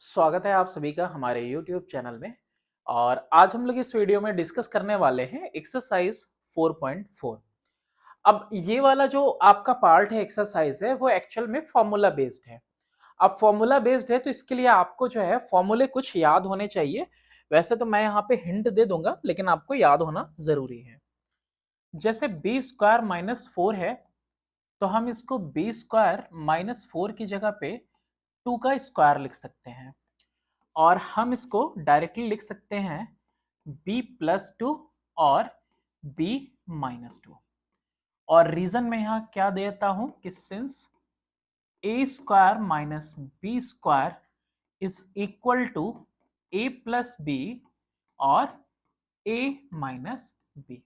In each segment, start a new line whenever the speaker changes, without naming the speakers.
स्वागत है आप सभी का हमारे YouTube चैनल में। और आज हम लोग इस वीडियो में डिस्कस करने वाले हैं एक्सरसाइज 4.4। अब ये वाला जो आपका पार्ट है एक्सरसाइज है वो एक्चुअल में फॉर्मूला बेस्ड है। अब फॉर्मूला बेस्ड है तो इसके लिए आपको जो है फॉर्मूले कुछ याद होने चाहिए। वैसे तो मैं यहाँ पे हिंट दे दूंगा लेकिन आपको याद होना जरूरी है। जैसे बी स्क्वायर माइनस 4 है तो हम इसको बी स्क्वायर माइनस 4 की जगह पे 2 का स्क्वायर लिख सकते हैं। और हम इसको डायरेक्टली लिख सकते हैं b+2 और b-2। और रीजन में यहाँ क्या देता हूं कि since a square minus B square is equal to a plus B और a माइनस बी,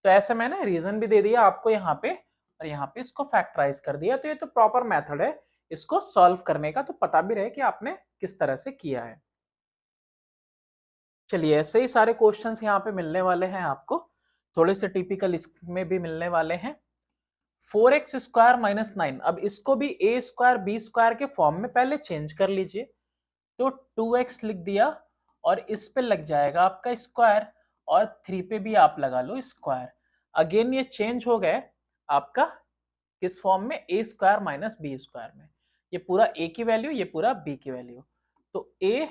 तो ऐसे मैंने रीजन भी दे दिया आपको यहाँ पे और यहाँ पे इसको फैक्टराइज कर दिया। तो ये तो प्रॉपर मेथड है इसको सॉल्व करने का, तो पता भी रहे कि आपने किस तरह से किया है। चलिए ऐसे ही सारे क्वेश्चंस यहाँ पे मिलने वाले हैं आपको, थोड़े से टिपिकल इसमें भी मिलने वाले हैं। 4x स्क्वायर माइनस 9, अब इसको भी a स्क्वायर बी स्क्वायर के फॉर्म में पहले चेंज कर लीजिए। तो 2x लिख दिया और इस पे लग जाएगा आपका स्क्वायर और 3 पे भी आप लगा लो स्क्वायर। अगेन ये चेंज हो गए आपका किस फॉर्म में, a square minus B square में। ये पूरा a की वैल्यू, ये पूरा b की वैल्यू, तो a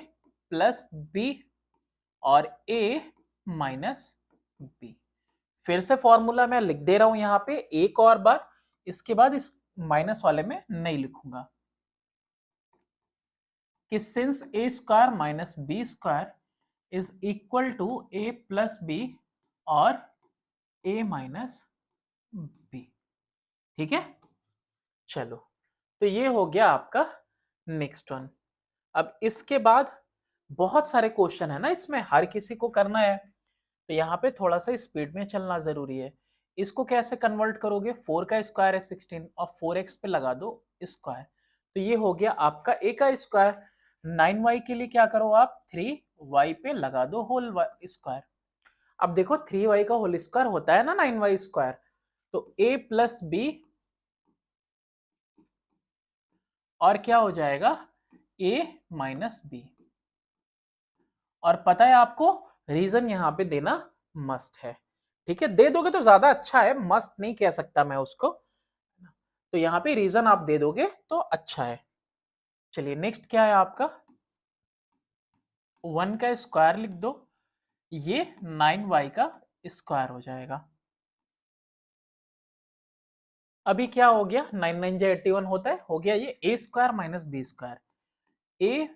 प्लस बी और a माइनस बी। फिर से फॉर्मूला मैं लिख दे रहा हूं यहां पे एक और बार, इसके बाद इस माइनस वाले में नहीं लिखूंगा कि since a square minus B square is equal to a plus B और a माइनस बी। ठीक है, चलो तो ये हो गया आपका नेक्स्ट वन। अब इसके बाद बहुत सारे क्वेश्चन है ना, इसमें हर किसी को करना है, तो यहाँ पे थोड़ा सा स्पीड में चलना जरूरी है। इसको कैसे कन्वर्ट करोगे, 4 का स्क्वायर है 16 और 4x पे लगा दो स्क्वायर, तो ये हो गया आपका a का स्क्वायर। 9y के लिए क्या करो आप, 3y पे लगा दो होल स्क्वायर। अब देखो 3y का होल स्क्वायर होता है ना 9y स्क्वायर, तो a प्लस बी और क्या हो जाएगा a माइनस बी। और पता है आपको रीजन यहाँ पे देना मस्ट है। ठीक है, दे दोगे तो ज्यादा अच्छा है, मस्ट नहीं कह सकता मैं उसको, तो यहाँ पे रीजन आप दे दोगे तो अच्छा है। चलिए नेक्स्ट क्या है आपका, 1 का स्क्वायर लिख दो, ये 9y का स्क्वायर हो जाएगा। अभी क्या हो गया, 9 9 जा 81 होता है, हो गया ये a square minus B square. a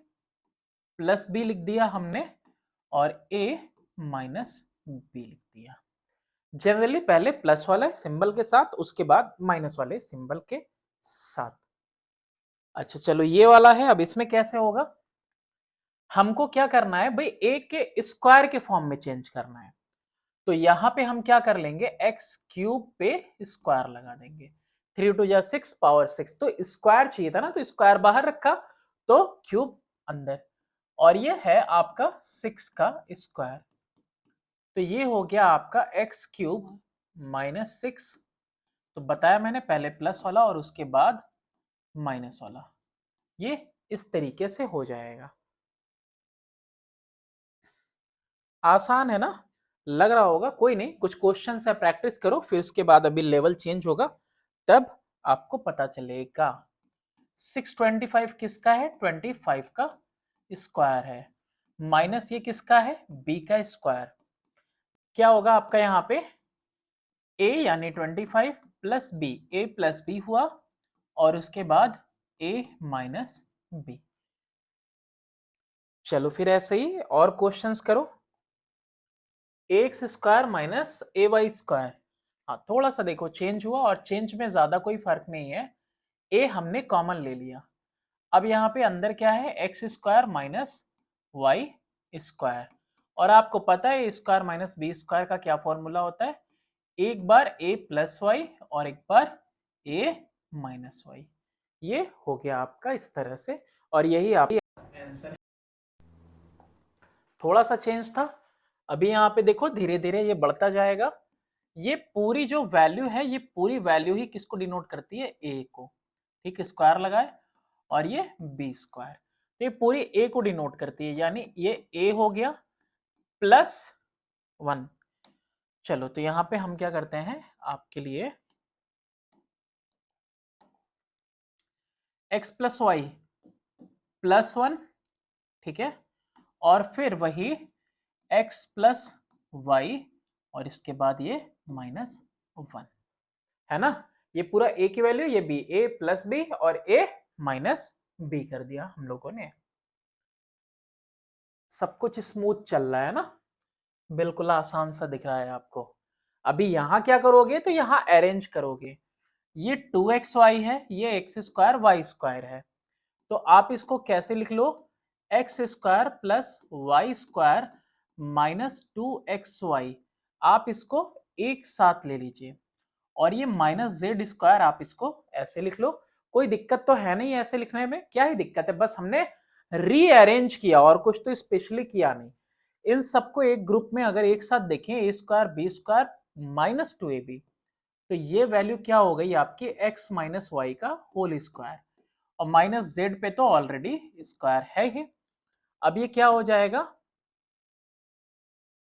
plus B लिख दिया हमने और a माइनस बी लिख दिया। जनरली पहले प्लस वाले सिंबल के साथ, उसके बाद माइनस वाले सिंबल के साथ। अच्छा चलो ये वाला है, अब इसमें कैसे होगा, हमको क्या करना है भाई, a के स्क्वायर के फॉर्म में चेंज करना है। तो यहां पे हम क्या कर लेंगे, एक्स क्यूब पे स्क्वायर लगा देंगे। 3 2 जा 6 पावर 6, तो स्क्वायर चाहिए था ना, तो स्क्वायर बाहर रखा तो क्यूब अंदर, और ये है आपका 6 का स्क्वायर। तो ये हो गया आपका एक्स क्यूब माइनस 6, तो बताया मैंने पहले प्लस वाला और उसके बाद माइनस वाला, ये इस तरीके से हो जाएगा। आसान है ना, लग रहा होगा, कोई नहीं, कुछ क्वेश्चन है प्रैक्टिस करो, फिर उसके बाद अभी लेवल चेंज होगा तब आपको पता चलेगा। 625 किसका है, 25 का स्क्वायर है, माइनस ये किसका है, b का स्क्वायर। क्या होगा आपका यहाँ पे, a यानी 25 plus B, a plus B हुआ और उसके बाद a माइनस बी। चलो फिर ऐसे ही और क्वेश्चंस करो। एक्स स्क्वायर माइनस ए वाई स्क्वायर, हाँ थोड़ा सा देखो चेंज हुआ और चेंज में ज्यादा कोई फर्क नहीं है, ए हमने कॉमन ले लिया। अब यहाँ पे अंदर क्या है, X square minus Y square, और आपको पता है स्क्वायर माइनस बी स्क्वायर का क्या फॉर्मूला होता है, एक बार ए प्लस वाई और एक बार ए माइनस वाई। ये हो गया आपका इस तरह से, और यही आपका आंसर। थोड़ा सा चेंज था, अभी यहाँ पे देखो धीरे धीरे ये बढ़ता जाएगा। ये पूरी जो वैल्यू है, ये पूरी वैल्यू ही किसको डिनोट करती है, ए को। ठीक, स्क्वायर लगाए और ये बी स्क्वायर, तो ये पूरी ए को डिनोट करती है, यानी ये ए हो गया प्लस 1। चलो तो यहां पे हम क्या करते हैं आपके लिए, x प्लस वाई प्लस 1, ठीक है, और फिर वही x प्लस वाई और इसके बाद ये माइनस 1, है ना। ये पूरा a की वैल्यू, ये b, a प्लस बी और a माइनस बी कर दिया हम लोगों ने। सब कुछ स्मूथ चल रहा है ना, बिल्कुल आसान सा दिख रहा है आपको। अभी यहां क्या करोगे, तो यहां अरेंज करोगे, ये 2xy है, ये x स्क्वायर वाई स्क्वायर है, तो आप इसको कैसे लिख लो, X square plus Y square minus 2xy, आप इसको एक साथ ले लीजिए, और ये माइनस जेड स्क्वायर आप इसको ऐसे लिख लो। कोई दिक्कत तो है नहीं ऐसे लिखने में, क्या ही दिक्कत है, बस हमने रीअरेंज किया और कुछ तो स्पेशली किया नहीं। इन सबको एक ग्रुप में अगर एक साथ देखें, A square B square minus 2ab, तो ये वैल्यू क्या हो गई आपकी x माइनस वाई का होल स्क्वायर, और माइनस जेड पे तो ऑलरेडी स्क्वायर है ही। अब ये क्या हो जाएगा,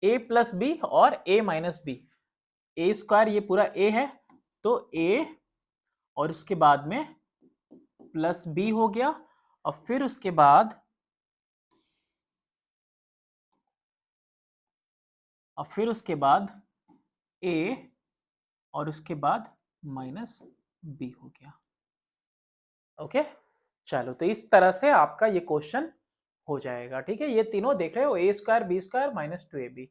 a प्लस बी और a minus B, A square ये पूरा a है तो a, और उसके बाद में प्लस b हो गया, और फिर उसके बाद a, और उसके बाद माइनस b हो गया। ओके, चलो तो इस तरह से आपका ये क्वेश्चन हो जाएगा, ठीक है। ये तीनों देख रहे हो, A square B square minus 2ab,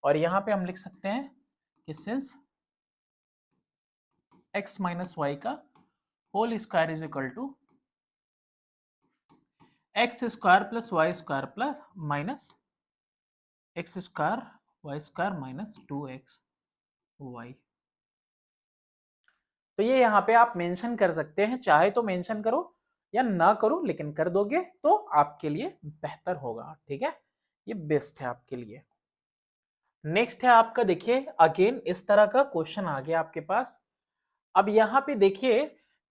और यहां पे हम लिख सकते हैं कि सिंस x माइनस वाई का whole square is equal to X square plus Y square plus minus X square Y square minus 2xy, तो ये यहाँ पे आप मेंशन कर सकते हैं, चाहे तो मेंशन करो या ना करो, लेकिन कर दोगे तो आपके लिए बेहतर होगा, ठीक है, ये बेस्ट है आपके लिए। नेक्स्ट है आपका, देखिए अगेन इस तरह का क्वेश्चन आ गया आपके पास। अब यहाँ पे देखिए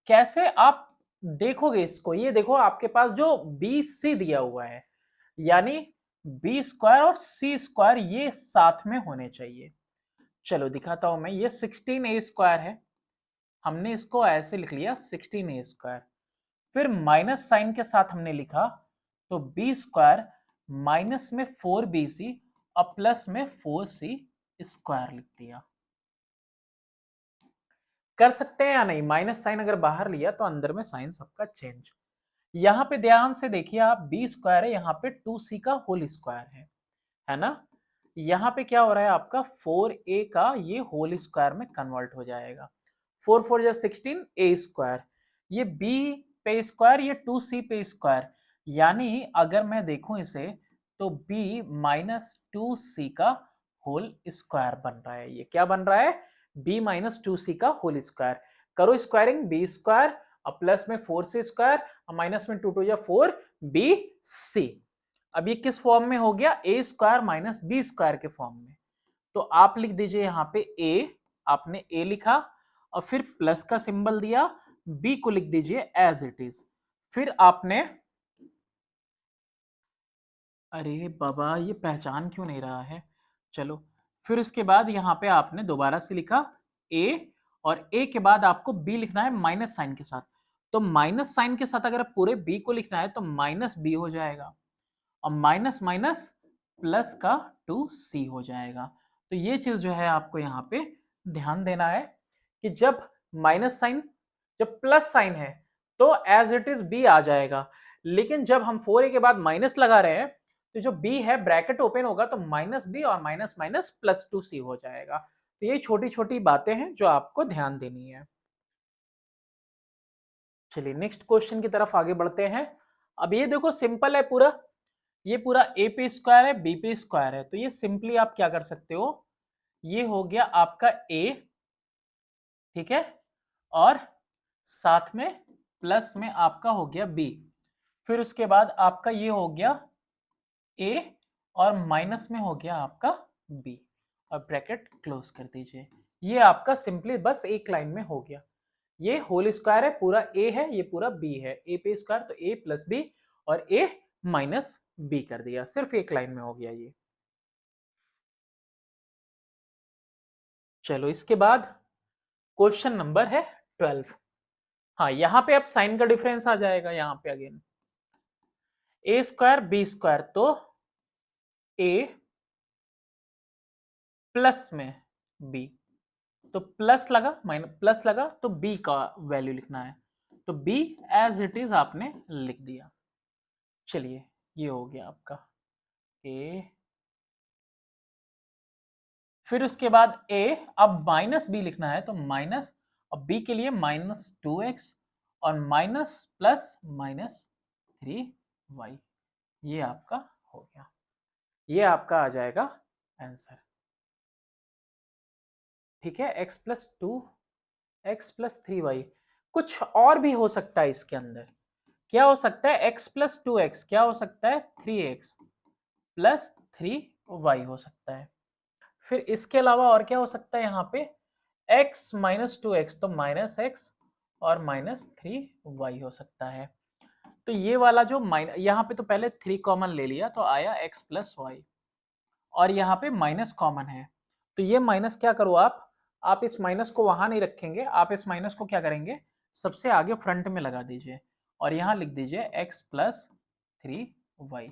कैसे आप देखोगे इसको, ये देखो आपके पास जो बी सी दिया हुआ है, यानी बी स्क्वायर और सी स्क्वायर ये साथ में होने चाहिए। चलो दिखाता हूं मैं, ये 16a स्क्वायर है, हमने इसको ऐसे लिख लिया 16a स्क्वायर, फिर माइनस साइन के साथ हमने लिखा, तो बी स्क्वायर माइनस में 4bc और प्लस में 4c स्क्वायर लिख दिया। कर सकते हैं या नहीं, माइनस साइन अगर बाहर लिया तो अंदर में साइन सबका चेंज। यहां पे ध्यान से देखिए आप, बी स्क्वायर है, यहाँ पे 2c का होल स्क्वायर है ना। यहाँ पे क्या हो रहा है आपका, 4a का ये होल स्क्वायर में कन्वर्ट हो जाएगा, 4 4 जा 16 a स्क्वायर, ये b पे स्क्वायर, ये 2c पे स्क्वायर, यानी अगर मैं देखूं इसे तो b माइनस 2c का होल स्क्वायर बन रहा है। ये क्या बन रहा है, b माइनस 2c का होल स्क्वायर। करो स्क्वायरिंग, b स्क्वायर और प्लस में 4c स्क्वायर और माइनस में 2 2 या 4bc। अब ये किस फॉर्म में हो गया, ए स्क्वायर माइनस बी स्क्वायर के फॉर्म में। तो आप लिख दीजिए यहाँ पे a, आपने a लिखा और फिर प्लस का सिंबल दिया, b को लिख दीजिए एज इट इज, फिर आपने, अरे बाबा ये पहचान क्यों नहीं रहा है, चलो, फिर उसके बाद यहाँ पे आपने दोबारा से लिखा a, और a के बाद आपको b लिखना है माइनस साइन के साथ, तो माइनस साइन के साथ अगर पूरे b को लिखना है तो माइनस b हो जाएगा, और माइनस माइनस प्लस का 2c हो जाएगा। तो ये चीज जो है आपको यहाँ पे ध्यान देना है कि जब माइनस साइन, जब प्लस साइन है तो एज इट इज b आ जाएगा, लेकिन जब हम 4a के बाद माइनस लगा रहे हैं तो जो b है ब्रैकेट ओपन होगा तो माइनस b और माइनस माइनस प्लस 2c हो जाएगा। तो ये छोटी छोटी बातें हैं जो आपको ध्यान देनी है। चलिए नेक्स्ट क्वेश्चन की तरफ आगे बढ़ते हैं। अब ये देखो सिंपल है पूरा, ये पूरा ए पे स्क्वायर है बी पे स्क्वायर है, तो ये सिंपली आप क्या कर सकते हो, ये हो गया आपका ए, ठीक है, और साथ में प्लस में आपका हो गया बी, फिर उसके बाद आपका ये हो गया ए और माइनस में हो गया आपका बी, और ब्रैकेट क्लोज कर दीजिए। ये आपका सिंपली बस एक लाइन में हो गया। ये होल स्क्वायर है, पूरा ए है, ये पूरा बी है, ए पे स्क्वायर तो ए प्लस बी और ए माइनस बी कर दिया, सिर्फ एक लाइन में हो गया ये। चलो इसके बाद क्वेश्चन नंबर है 12। हाँ, यहां पे अब साइन का डिफरेंस आ जाएगा, यहां पे अगेन ए स्क्वायर बी स्क्वायर, तो ए प्लस में बी, तो प्लस लगा माइनस प्लस लगा तो बी का वैल्यू लिखना है, तो बी एज इट इज आपने लिख दिया। चलिए ये हो गया आपका ए, फिर उसके बाद ए, अब माइनस बी लिखना है तो माइनस, अब बी के लिए -2x और माइनस प्लस -3y, ये आपका हो गया, ये आपका आ जाएगा आंसर। ठीक है, x+2x+3y, कुछ और भी हो सकता है इसके अंदर। क्या हो सकता है? x+2x, क्या हो सकता है? 3x+3y हो सकता है। फिर इसके अलावा और क्या हो सकता है? यहाँ पे x-2x, तो -x और -3y हो सकता है। तो ये वाला जो यहाँ पे तो पहले 3 कॉमन ले लिया तो आया x+y, और यहाँ पे माइनस कॉमन है, तो ये माइनस क्या करो आप इस माइनस को वहां नहीं रखेंगे, आप इस माइनस को क्या करेंगे, सबसे आगे फ्रंट में लगा दीजिए और यहाँ लिख दीजिए x+3y।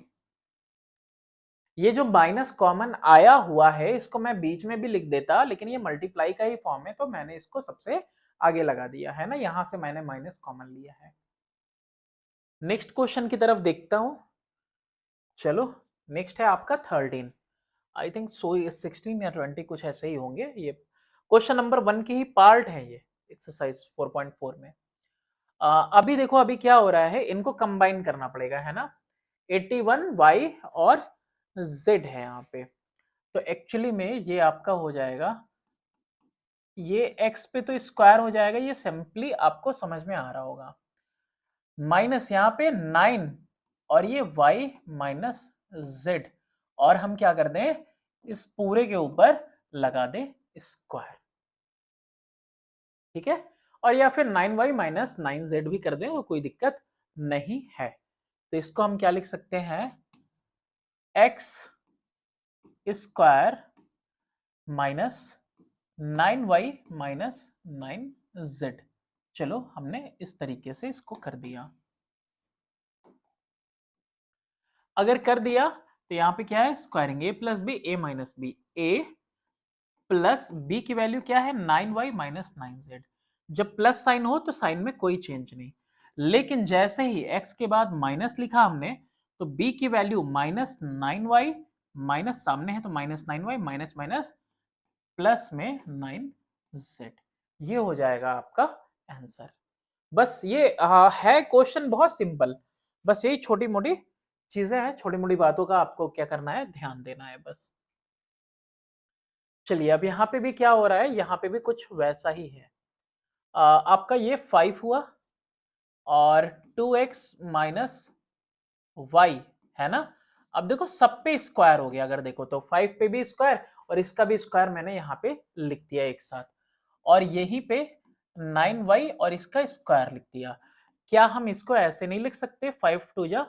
ये जो माइनस कॉमन आया हुआ है इसको मैं बीच में भी लिख देता, लेकिन ये मल्टीप्लाई का ही फॉर्म है तो मैंने इसको सबसे आगे लगा दिया है ना, यहां से मैंने माइनस कॉमन लिया है। नेक्स्ट क्वेश्चन की तरफ देखता हूं। चलो नेक्स्ट है आपका 13, आई थिंक सो 16 या 20 कुछ ऐसे ही होंगे। ये क्वेश्चन नंबर 1 की ही पार्ट है ये एक्सरसाइज 4.4 में। अभी देखो अभी क्या हो रहा है, इनको कंबाइन करना पड़ेगा है ना, 81y और z है यहाँ पे, तो एक्चुअली में ये आपका हो जाएगा, ये x पे तो स्क्वायर हो जाएगा, ये सिंपली आपको समझ में आ रहा होगा, माइनस यहाँ पे 9 और ये y माइनस z, और हम क्या कर दें, इस पूरे के ऊपर लगा दें स्क्वायर। ठीक है, और या फिर 9y माइनस 9z भी कर दें तो कोई दिक्कत नहीं है। तो इसको हम क्या लिख सकते हैं, x square minus 9y minus 9z। चलो हमने इस तरीके से इसको कर दिया। अगर कर दिया तो यहाँ पे क्या है, squaring a plus B, a minus B, a plus B की वैल्यू क्या है, 9y माइनस 9z। जब प्लस साइन हो तो साइन में कोई चेंज नहीं, लेकिन जैसे ही x के बाद माइनस लिखा हमने तो b की वैल्यू -9y, माइनस सामने है तो -9y, माइनस माइनस प्लस में 9z, ये हो जाएगा आपका आंसर। बस ये है क्वेश्चन बहुत सिंपल, बस यही छोटी मोटी चीजें हैं, छोटी मोटी बातों का आपको क्या करना है, ध्यान देना है बस। चलिए अब यहाँ पे भी क्या हो रहा है, यहाँ पे भी कुछ वैसा ही है। आपका ये 5 हुआ और 2x माइनस वाई है ना। अब देखो सब पे स्क्वायर हो गया, अगर देखो तो 5 पे भी स्क्वायर और इसका भी स्क्वायर मैंने यहाँ पे लिख दिया एक साथ, और यहीं पे 9y और इसका स्क्वायर लिख दिया। क्या हम इसको ऐसे नहीं लिख सकते, 5 टू जा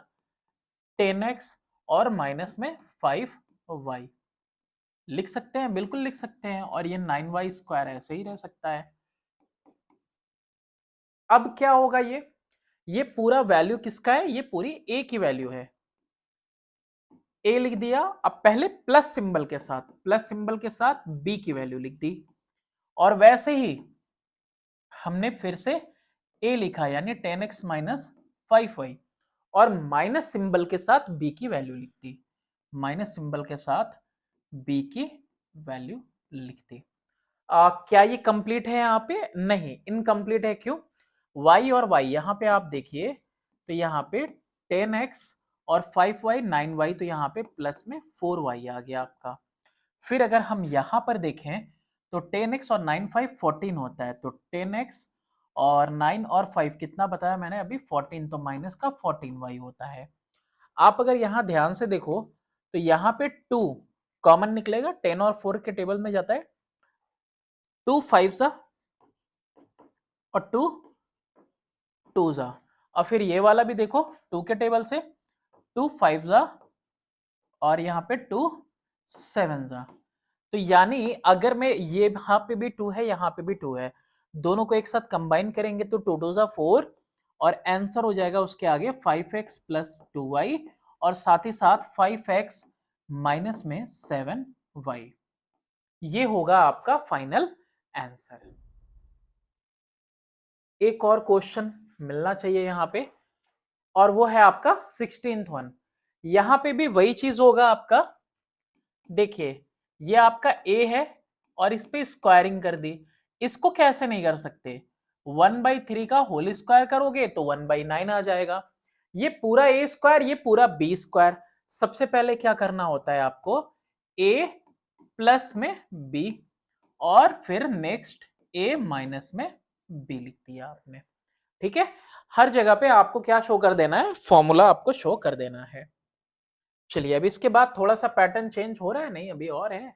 10x और माइनस में 5y, लिख सकते हैं, बिल्कुल लिख सकते हैं, और ये 9y स्क्वायर ऐसे ही रह सकता है। अब क्या होगा, ये पूरा वैल्यू किसका है, ये पूरी a की वैल्यू है, a लिख दिया। अब पहले प्लस सिंबल के साथ, प्लस सिंबल के साथ b की वैल्यू लिख दी, और वैसे ही हमने फिर से a लिखा यानी 10x माइनस 5y, और माइनस सिंबल के साथ b की वैल्यू लिख दी, माइनस सिंबल के साथ b की वैल्यू लिख दी। क्या ये कंप्लीट है, यहाँ पे नहीं, इनकम्प्लीट है, क्यों, y और y यहाँ पे आप देखिए तो यहाँ पे 10x और 5y 9y, तो यहाँ पे प्लस में 4y आ गया आपका। फिर अगर हम यहाँ पर देखें तो 10x और 9 5 14 होता है, तो 10x और 9 और 5 कितना बताया मैंने अभी, 14, तो माइनस का 14y होता है। आप अगर यहाँ ध्यान से देखो तो यहाँ पे 2 कॉमन निकलेगा, 10 और 4 के टेबल में जाता है, 2 5 सा और 2 2 जा, और फिर ये वाला भी देखो 2 के टेबल से 2 5 जा और यहाँ पे 2 7 जा। तो यानी अगर मैं ये यहाँ पे भी 2 है, यहाँ पे भी 2 है, दोनों को एक साथ कंबाइन करेंगे तो 2 2 जा 4 और आंसर हो जाएगा उसके आगे 5x प्लस 2y और साथ ही साथ 5x माइनस में 7y। ये होगा आपका फाइनल आंसर। एक और क्वेश्चन मिलना चाहिए यहाँ पे और वो है आपका 16th वन। यहां पे भी वही चीज होगा आपका। देखिए ये आपका a है और इस पे स्क्वायरिंग कर दी। इसको कैसे नहीं कर सकते, 1/3 का होल स्क्वायर करोगे तो 1/9 आ जाएगा। ये पूरा a स्क्वायर, ये पूरा b स्क्वायर। सबसे पहले क्या करना होता है आपको, a प्लस में b और फिर नेक्स्ट a माइनस में b लिख दिया आपने। ठीक है, हर जगह पे आपको क्या शो कर देना है, फॉर्मूला आपको शो कर देना है। चलिए अभी इसके बाद थोड़ा सा पैटर्न चेंज हो रहा है, नहीं अभी और है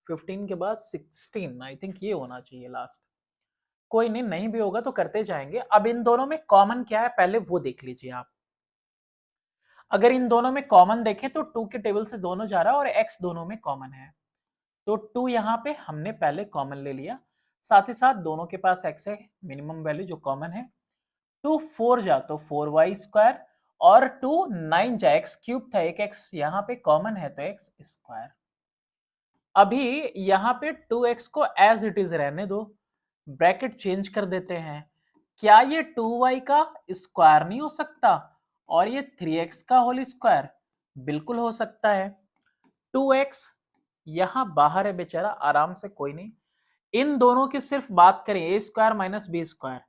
15 के बाद 16, आई थिंक ये होना चाहिए लास्ट। कोई नहीं, नहीं भी होगा तो करते जाएंगे। अब इन दोनों में कॉमन क्या है पहले वो देख लीजिए आप। अगर इन दोनों में कॉमन देखें तो 2 के टेबल से दोनों जा रहा है और x दोनों में कॉमन है, तो 2 यहाँ पे हमने पहले कॉमन ले लिया। साथ ही साथ दोनों के पास x है, मिनिमम वैल्यू जो कॉमन है। 2 4 जा तो 4y स्क्वायर और 2 9 जा x क्यूब था, एक x यहाँ पे कॉमन है तो x स्क्वायर। अभी यहाँ पे 2x को एज इट इज रहने दो, ब्रैकेट चेंज कर देते हैं। क्या ये 2y का स्क्वायर नहीं हो सकता और ये 3x का होल स्क्वायर? बिल्कुल हो सकता है। 2x यहां बाहर है बेचारा, आराम से, कोई नहीं। इन दोनों की सिर्फ बात करें a square minus b square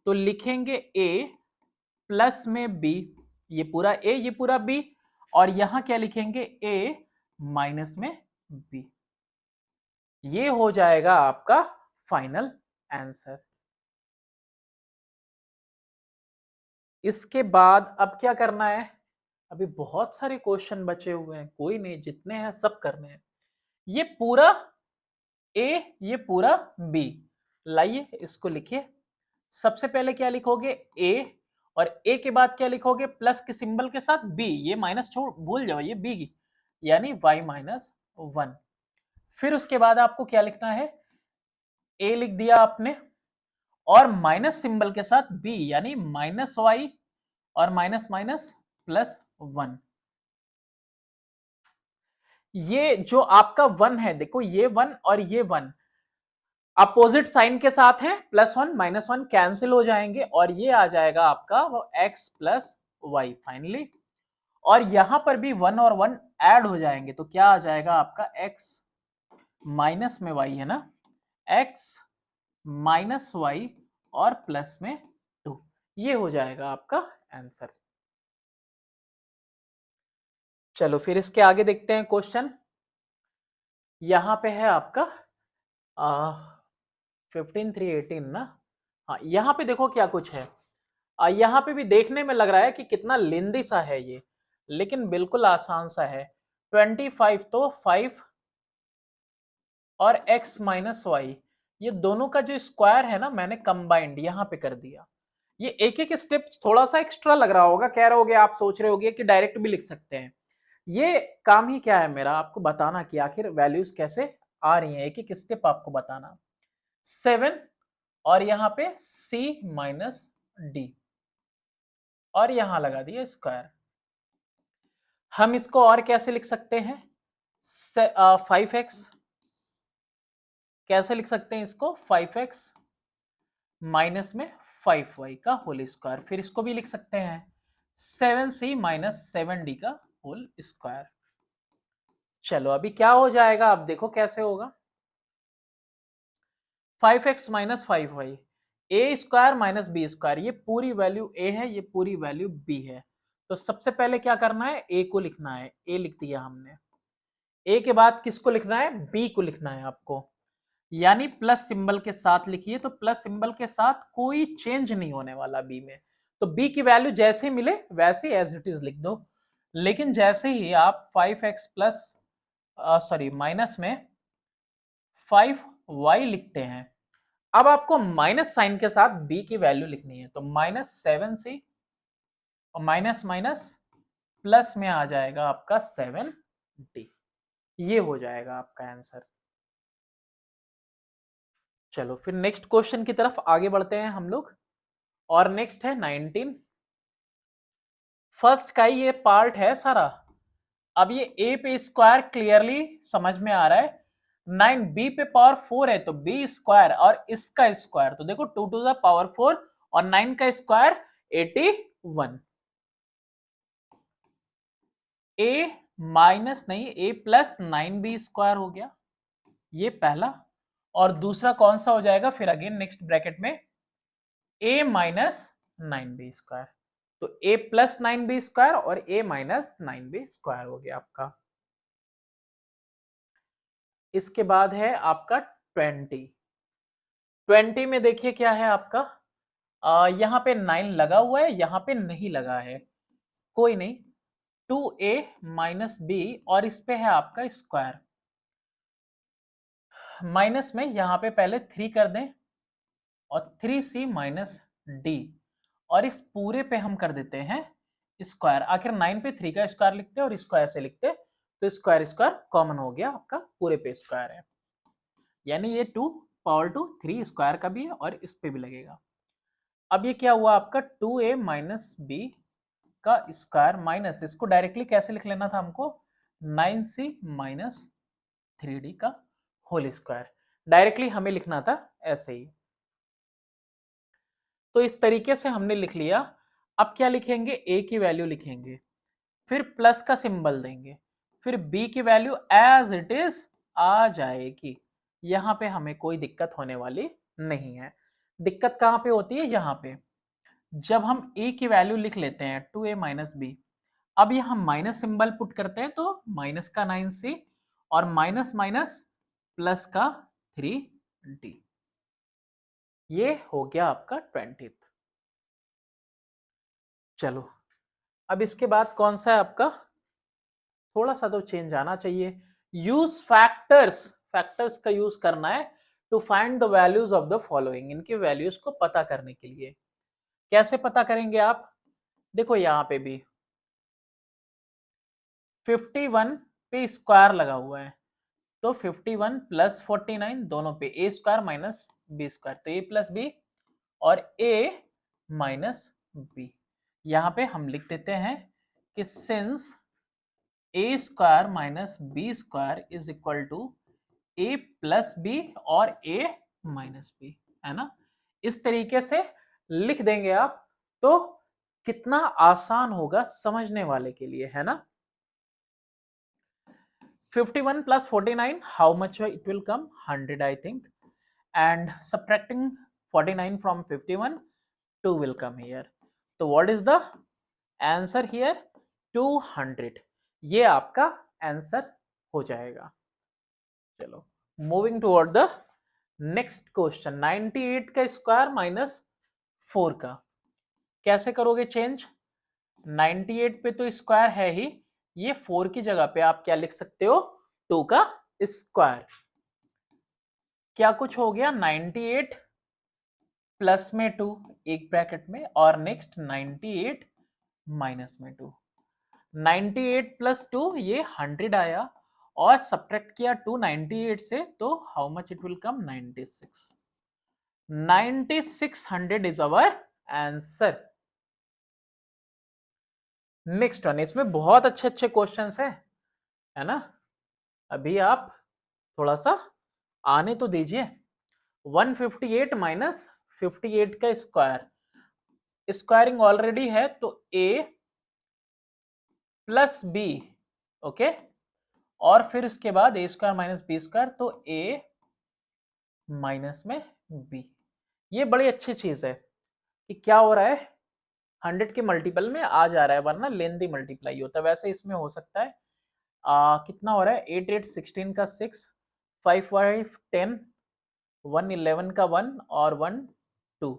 तो लिखेंगे a प्लस में b, ये पूरा a ये पूरा b, और यहां क्या लिखेंगे a माइनस में b। ये हो जाएगा आपका फाइनल आंसर। इसके बाद अब क्या करना है, अभी बहुत सारे क्वेश्चन बचे हुए हैं, कोई नहीं, जितने हैं सब करने हैं। ये पूरा a ये पूरा b, लाइए इसको लिखिए। सबसे पहले क्या लिखोगे a और a के बाद क्या लिखोगे, प्लस के सिंबल के साथ b, ये माइनस छोड़ भूल जाओ, ये b यानी y माइनस 1। फिर उसके बाद आपको क्या लिखना है, a लिख दिया आपने और माइनस सिंबल के साथ b यानी माइनस y और माइनस माइनस प्लस 1। ये जो आपका 1 है, देखो ये 1 और ये 1 अपोजिट साइन के साथ है, +1 -1 कैंसिल हो जाएंगे और ये आ जाएगा आपका वो x प्लस वाई फाइनली। और यहां पर भी 1 और 1 ऐड हो जाएंगे तो क्या आ जाएगा आपका x माइनस में y है ना, x माइनस वाई और प्लस में 2। ये हो जाएगा आपका आंसर। चलो फिर इसके आगे देखते हैं क्वेश्चन। यहां पे है आपका 15 3 18 ना। हाँ यहाँ पे देखो क्या कुछ है, यहाँ पे भी देखने में लग रहा है कि कितना लेंदी सा है ये, लेकिन बिल्कुल आसान सा है। 25 तो 5 और x माइनस वाई, ये दोनों का जो स्क्वायर है ना, मैंने कंबाइंड यहाँ पे कर दिया। ये एक एक स्टेप थोड़ा सा एक्स्ट्रा लग रहा होगा, कह रहे होगे आप, सोच रहे होगे कि डायरेक्ट भी लिख सकते हैं। ये काम ही क्या है मेरा, आपको बताना कि आखिर वैल्यूज कैसे आ रही हैं, एक एक स्टेप आपको बताना। 7 और यहाँ पे c माइनस डी और यहां लगा दिया स्क्वायर। हम इसको और कैसे लिख सकते हैं, 5x कैसे लिख सकते हैं इसको, 5x माइनस में 5y का होल स्क्वायर। फिर इसको भी लिख सकते हैं 7c माइनस 7d का होल स्क्वायर। चलो अभी क्या हो जाएगा, अब देखो कैसे होगा। 5x माइनस 5y, ए स्क्वायर माइनस बी स्क्वायर, ये पूरी वैल्यू a है, ये पूरी वैल्यू b है। तो सबसे पहले क्या करना है, a को लिखना है, a लिख दिया हमने। a के बाद किसको लिखना है, b को लिखना है आपको, यानी प्लस सिंबल के साथ लिखिए। तो प्लस सिंबल के साथ कोई चेंज नहीं होने वाला b में, तो b की वैल्यू जैसे ही मिले वैसे एज इट इज लिख दो। लेकिन जैसे ही आप 5x प्लस सॉरी माइनस में 5y लिखते हैं, अब आपको माइनस साइन के साथ b की वैल्यू लिखनी है। तो -7c और माइनस माइनस प्लस में आ जाएगा आपका 7d। ये हो जाएगा आपका आंसर। चलो फिर नेक्स्ट क्वेश्चन की तरफ आगे बढ़ते हैं हम लोग। और नेक्स्ट है 19। फर्स्ट का ही ये पार्ट है सारा। अब ये a पे स्क्वायर क्लियरली समझ में आ रहा है। 9b पे पावर 4 है तो b स्क्वायर और इसका स्क्वायर, तो देखो 2 टू द पावर 4 और 9 का स्क्वायर 81। a माइनस नहीं, a प्लस 9b स्क्वायर हो गया, ये पहला। और दूसरा कौन सा हो जाएगा फिर अगेन नेक्स्ट ब्रैकेट में a माइनस 9b स्क्वायर। तो a प्लस 9b स्क्वायर और a माइनस 9b स्क्वायर हो गया आपका। इसके बाद है आपका 20। 20 में देखिए क्या है आपका, यहाँ पे 9 लगा हुआ है, यहाँ पे नहीं लगा है, कोई नहीं। 2a माइनस बी और इस पे है आपका स्क्वायर। माइनस में यहाँ पे पहले 3 कर दें और 3c माइनस डी और इस पूरे पे हम कर देते हैं स्क्वायर। आखिर 9 पे 3 का स्क्वायर लिखते और इसको ऐसे लिखते तो स्क्वायर स्क्वायर कॉमन हो गया, आपका पूरे पे स्क्वायर है, यानी ये 2 पावर 2 3 स्क्वायर का भी है और इस पे भी लगेगा। अब ये क्या हुआ आपका 2a माइनस बी का स्क्वायर माइनस, इसको डायरेक्टली कैसे लिख लेना था हमको, 9c माइनस 3d का होल स्क्वायर। डायरेक्टली हमें लिखना था ऐसे ही। तो इस तरीके से हमने लिख लिया। अब क्या लिखेंगे, a की वैल्यू लिखेंगे, फिर प्लस का सिंबल देंगे, फिर b की वैल्यू एज इट इज आ जाएगी। यहां पे हमें कोई दिक्कत होने वाली नहीं है। दिक्कत कहां पे होती है, यहां पे जब हम a की वैल्यू लिख लेते हैं 2a माइनस बी, अब यहां माइनस सिंबल पुट करते हैं तो माइनस का 9c और माइनस माइनस प्लस का 3d। ये हो गया आपका 20th। चलो अब इसके बाद कौन सा है आपका, थोड़ा सा तो चेंज आना चाहिए। यूज फैक्टर्स, फैक्टर्स का यूज करना है to find the values of the following, इनके वैल्यूज को पता करने के लिए। कैसे पता करेंगे आप, देखो यहां पे भी 51 पे स्क्वायर लगा हुआ है, तो 51 प्लस 49 दोनों पे A square minus B square, तो ए प्लस बी और ए माइनस बी। यहां पे हम लिख देते हैं कि since A square minus B square is equal to A plus B और ए माइनस बी, है ना। इस तरीके से लिख देंगे आप तो कितना आसान होगा समझने वाले के लिए, है ना। 51 plus 49, how much it will come, 100 I think, and subtracting 49 from 51, 2 will come here. So what is the answer here, 200। ये आपका आंसर हो जाएगा। चलो moving toward the next question. 98 का स्क्वायर माइनस 4 का कैसे करोगे चेंज। 98 पे तो स्क्वायर है ही, ये 4 की जगह पे आप क्या लिख सकते हो, 2 का स्क्वायर। क्या कुछ हो गया, 98 प्लस में 2 एक ब्रैकेट में और नेक्स्ट 98 माइनस में 2। 98 प्लस 2 ये 100 आया और सब्ट्रैक्ट किया 298 से तो how much it will come, 96। 9600 is our answer. Next one, इसमें बहुत अच्छे अच्छे क्वेश्चंस है ना। अभी आप थोड़ा सा आने तो दीजिए। 158 माइनस 58 का स्क्वायर, स्क्वायरिंग ऑलरेडी है तो a प्लस बी, ओके, और फिर इसके बाद ए स्क्वायर माइनस बी स्क्वायर तो a माइनस में b। ये बड़ी अच्छी चीज है कि क्या हो रहा है, 100 के मल्टीपल में आ जा रहा है, वरना लेंदी मल्टीप्लाई होता है। वैसे इसमें हो सकता है कितना हो रहा है, 8 8 16 का 6, 5 5 10, 1 11 का 1 और 1 2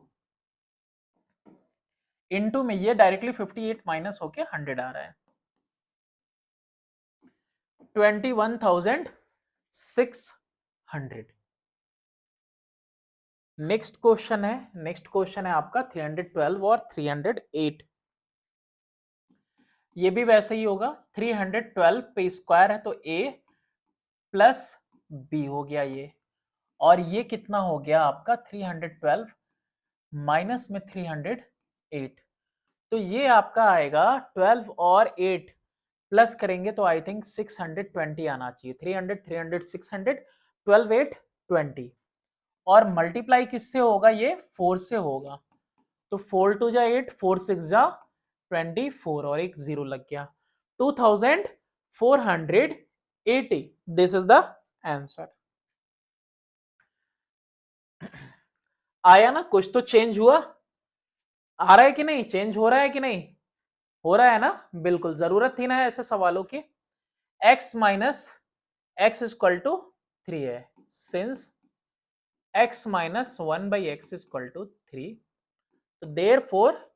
इनटू में ये डायरेक्टली 58 माइनस होके 100 आ रहा है, 21,600। नेक्स्ट क्वेश्चन है, नेक्स्ट क्वेश्चन है आपका 312 और 308। ये भी वैसे ही होगा, 312 पे स्क्वायर है तो a प्लस b हो गया ये, और ये कितना हो गया आपका 312 माइनस में 308, तो ये आपका आएगा 12 और 8 प्लस करेंगे तो आई थिंक 620 आना चाहिए, 300 300 600 12 8 20, और मल्टीप्लाई किससे होगा, ये 4 से होगा, तो 4 2 जा 8 4 6 जा 24 और एक जीरो लग गया, 2480, दिस इज द आंसर। आया ना, कुछ तो चेंज हुआ, आ रहा है कि नहीं, चेंज हो रहा है कि नहीं, हो रहा है ना, बिल्कुल जरूरत थी ना ऐसे सवालों की। x minus X equal to 3 है, since x minus 1 by X equal to 3, तो therefore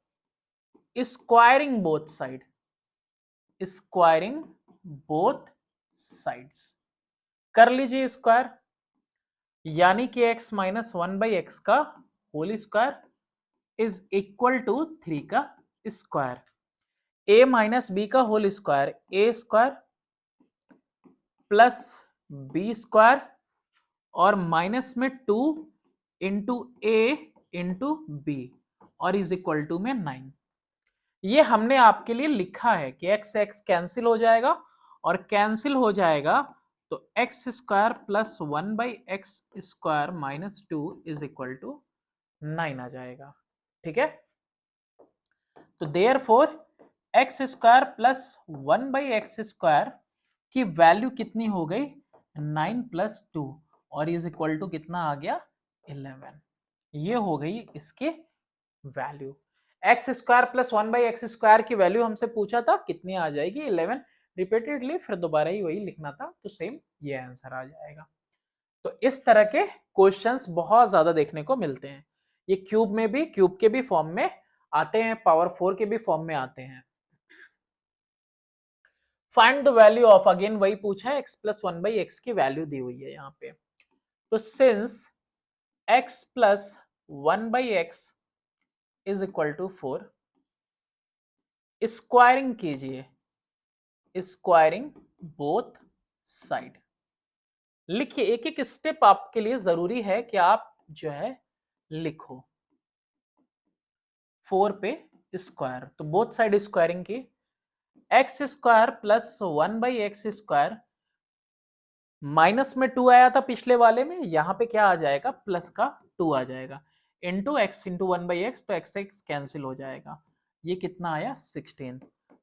squaring both side, squaring both sides कर लीजिए स्क्वायर, यानी कि x माइनस 1 बाई एक्स का whole square is equal to 3 का स्क्वायर, a माइनस बी का whole square A square plus B square और minus में 2 इंटू ए इंटू बी और इज इक्वल टू में 9। ये हमने आपके लिए लिखा है कि एक्स एक्स कैंसिल हो जाएगा, और कैंसिल हो जाएगा तो X square plus 1 by X square minus 2 is equal to 9 आ जाएगा, ठीक है। तो therefore X square plus 1 by X square की वैल्यू कितनी हो गई, 9 प्लस 2 और इज इक्वल टू कितना आ गया 11, ये हो गई इसके value. X square plus 1 by X square की वैल्यू हमसे पूछा था कितनी आ जाएगी 11, रिपीटेडली फिर दोबारा ही वही लिखना था, तो सेम ये आंसर आ जाएगा। तो इस तरह के क्वेश्चंस बहुत ज्यादा देखने को मिलते हैं, ये क्यूब में भी, क्यूब के भी फॉर्म में आते हैं, पावर 4 के भी फॉर्म में आते हैं। Find the value of, again वही पूछा है, x प्लस 1 बाई एक्स की वैल्यू दी हुई है यहाँ पे, तो since x plus 1 by X is equal to 4, squaring कीजिए, स्क्वायरिंग बोथ साइड, लिखिए, एक एक स्टेप आपके लिए जरूरी है कि आप जो है लिखो। 4 पे स्क्वायर, तो बोथ साइड स्क्वायरिंग की, x square plus 1 by X square, minus में 2 आया था पिछले वाले में, यहां पे क्या आ जाएगा प्लस का 2 आ जाएगा, into X into 1 by X, तो एक्स एक्स कैंसिल हो जाएगा, ये कितना आया 16,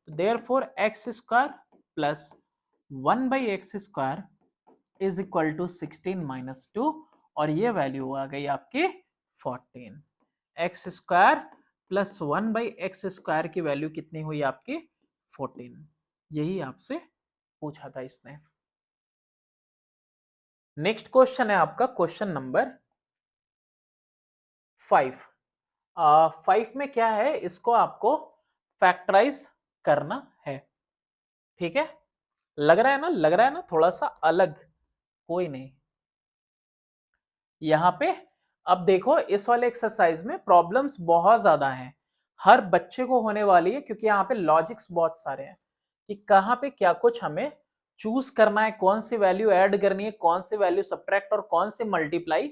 तो therefore X square plus 1 by X square is equal to 16 minus 2, और ये वैल्यू आ गई आपकी 14, X square plus 1 by X square की वैल्यू कितनी हुई आपकी 14, यही आपसे पूछा था इसने। नेक्स्ट क्वेश्चन है आपका क्वेश्चन नंबर 5। 5 में क्या है, इसको आपको फैक्टराइज करना है, ठीक है, लग रहा है ना, लग रहा है ना थोड़ा सा अलग, कोई नहीं। यहां पे अब देखो, इस वाले एक्सरसाइज में प्रॉब्लम्स बहुत ज्यादा हैं, हर बच्चे को होने वाली है, क्योंकि यहाँ पे लॉजिक्स बहुत सारे हैं कि कहाँ पे क्या कुछ हमें चूज करना है, कौन सी वैल्यू ऐड करनी है, कौन सी वैल्यू सब्ट्रैक्ट और कौन सी मल्टीप्लाई,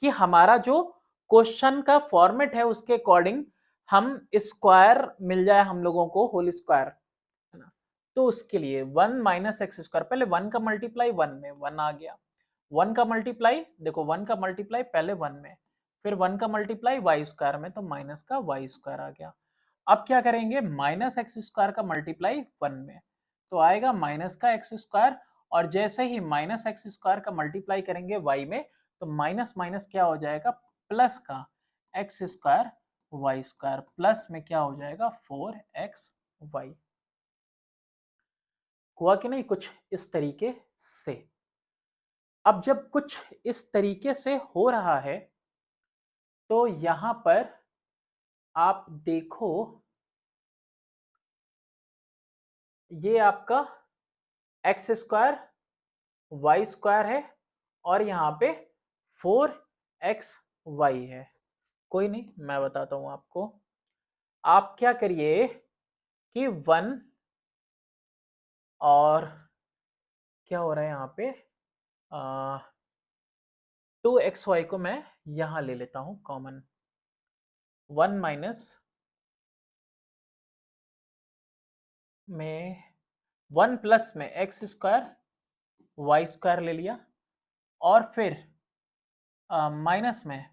कि हमारा जो क्वेश्चन का फॉर्मेट है उसके अकॉर्डिंग हम स्क्वायर मिल जाए हम लोगों को, होल स्क्वायर, है ना। तो उसके लिए 1 माइनस एक्स स्क्वायर, पहले 1 का मल्टीप्लाई 1 में 1 आ गया, 1 का मल्टीप्लाई देखो, 1 का मल्टीप्लाई पहले 1 में, फिर 1 का मल्टीप्लाई वाई स्क्वायर में, तो माइनस का वाई स्क्वायर आ गया। अब क्या करेंगे, माइनस एक्स स्क्वायर का मल्टीप्लाई 1 में, तो आएगा माइनस का एक्स स्क्वायर, और जैसे ही माइनस एक्स स्क्वायर का मल्टीप्लाई करेंगे वाई में, तो माइनस माइनस क्या हो जाएगा, प्लस का X square Y square, plus में क्या हो जाएगा 4x वाई। हुआ कि नहीं कुछ इस तरीके से। अब जब कुछ इस तरीके से हो रहा है, तो यहां पर आप देखो, ये आपका एक्स स्क्वायर वाई स्क्वायर है, और यहां पे 4x y है, कोई नहीं मैं बताता हूं आपको। आप क्या करिए कि 1 और क्या हो रहा है यहाँ पे, 2xy को मैं यहाँ ले लेता हूँ कॉमन, 1 माइनस में 1 प्लस में एक्स स्क्वायर वाई स्क्वायर ले लिया, और फिर माइनस में,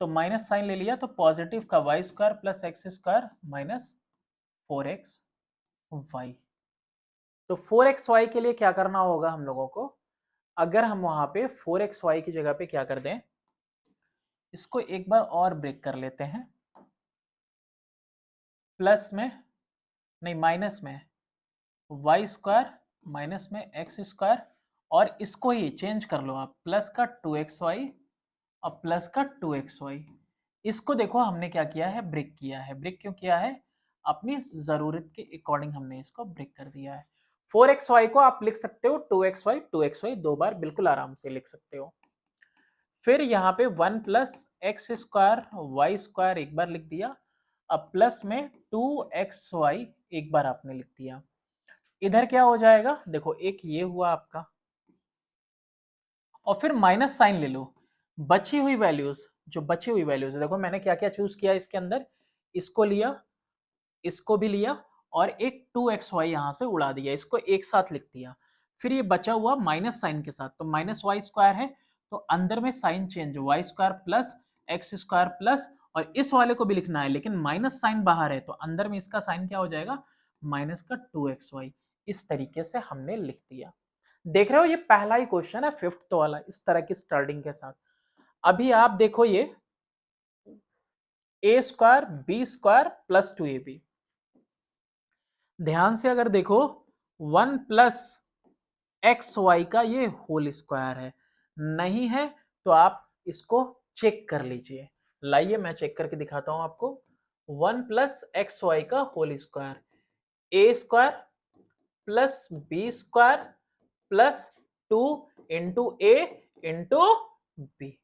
तो माइनस साइन ले लिया, तो पॉजिटिव का Y square plus X square minus 4x Y. तो 4x वाई के लिए क्या करना होगा हम लोगों को, अगर हम वहां पे 4x वाई की जगह पे क्या कर दें, इसको एक बार और ब्रेक कर लेते हैं, प्लस में नहीं माइनस में वाई स्क्वायर माइनस में एक्स स्क्वायर, और इसको ही चेंज कर लो आप, प्लस का 2xy और प्लस का 2xy। इसको देखो हमने क्या किया है, ब्रेक किया है। ब्रेक क्यों किया है, अपनी जरूरत के अकॉर्डिंग हमने इसको ब्रेक कर दिया है। 4xy को आप लिख सकते हो 2xy दो बार बिल्कुल आराम से लिख सकते हो। फिर यहाँ पे 1 plus X square Y square एक बार लिख दिया, अब प्लस में 2xy एक बार आपने लिख दिया। इधर क्या हो जाएगा, देखो एक ये हुआ आपका, और फिर माइनस साइन ले लो, बची हुई वैल्यूज, जो बची हुई वैल्यूज है, देखो मैंने क्या क्या चूज किया इसके अंदर, इसको लिया, इसको भी लिया, और एक 2xy यहां से उड़ा दिया, इसको एक साथ लिख दिया। फिर ये बचा हुआ माइनस साइन के साथ, तो माइनस वाई स्क्वायर है, तो अंदर में sign change, Y square plus X square plus, और इस वाले को भी लिखना है लेकिन माइनस साइन बाहर है, तो अंदर में इसका साइन क्या हो जाएगा, माइनस का 2xy। इस तरीके से हमने लिख दिया। देख रहे हो ये पहला ही क्वेश्चन है, फिफ्थ वाला, इस तरह की स्टार्टिंग के साथ। अभी आप देखो ये A square B square plus 2ab, ध्यान से अगर देखो 1 प्लस एक्स वाई का ये होल स्क्वायर है, नहीं है तो आप इसको चेक कर लीजिए। लाइए मैं चेक करके दिखाता हूं आपको। 1 प्लस एक्स वाई का whole square, A square plus B square plus 2 into A into B,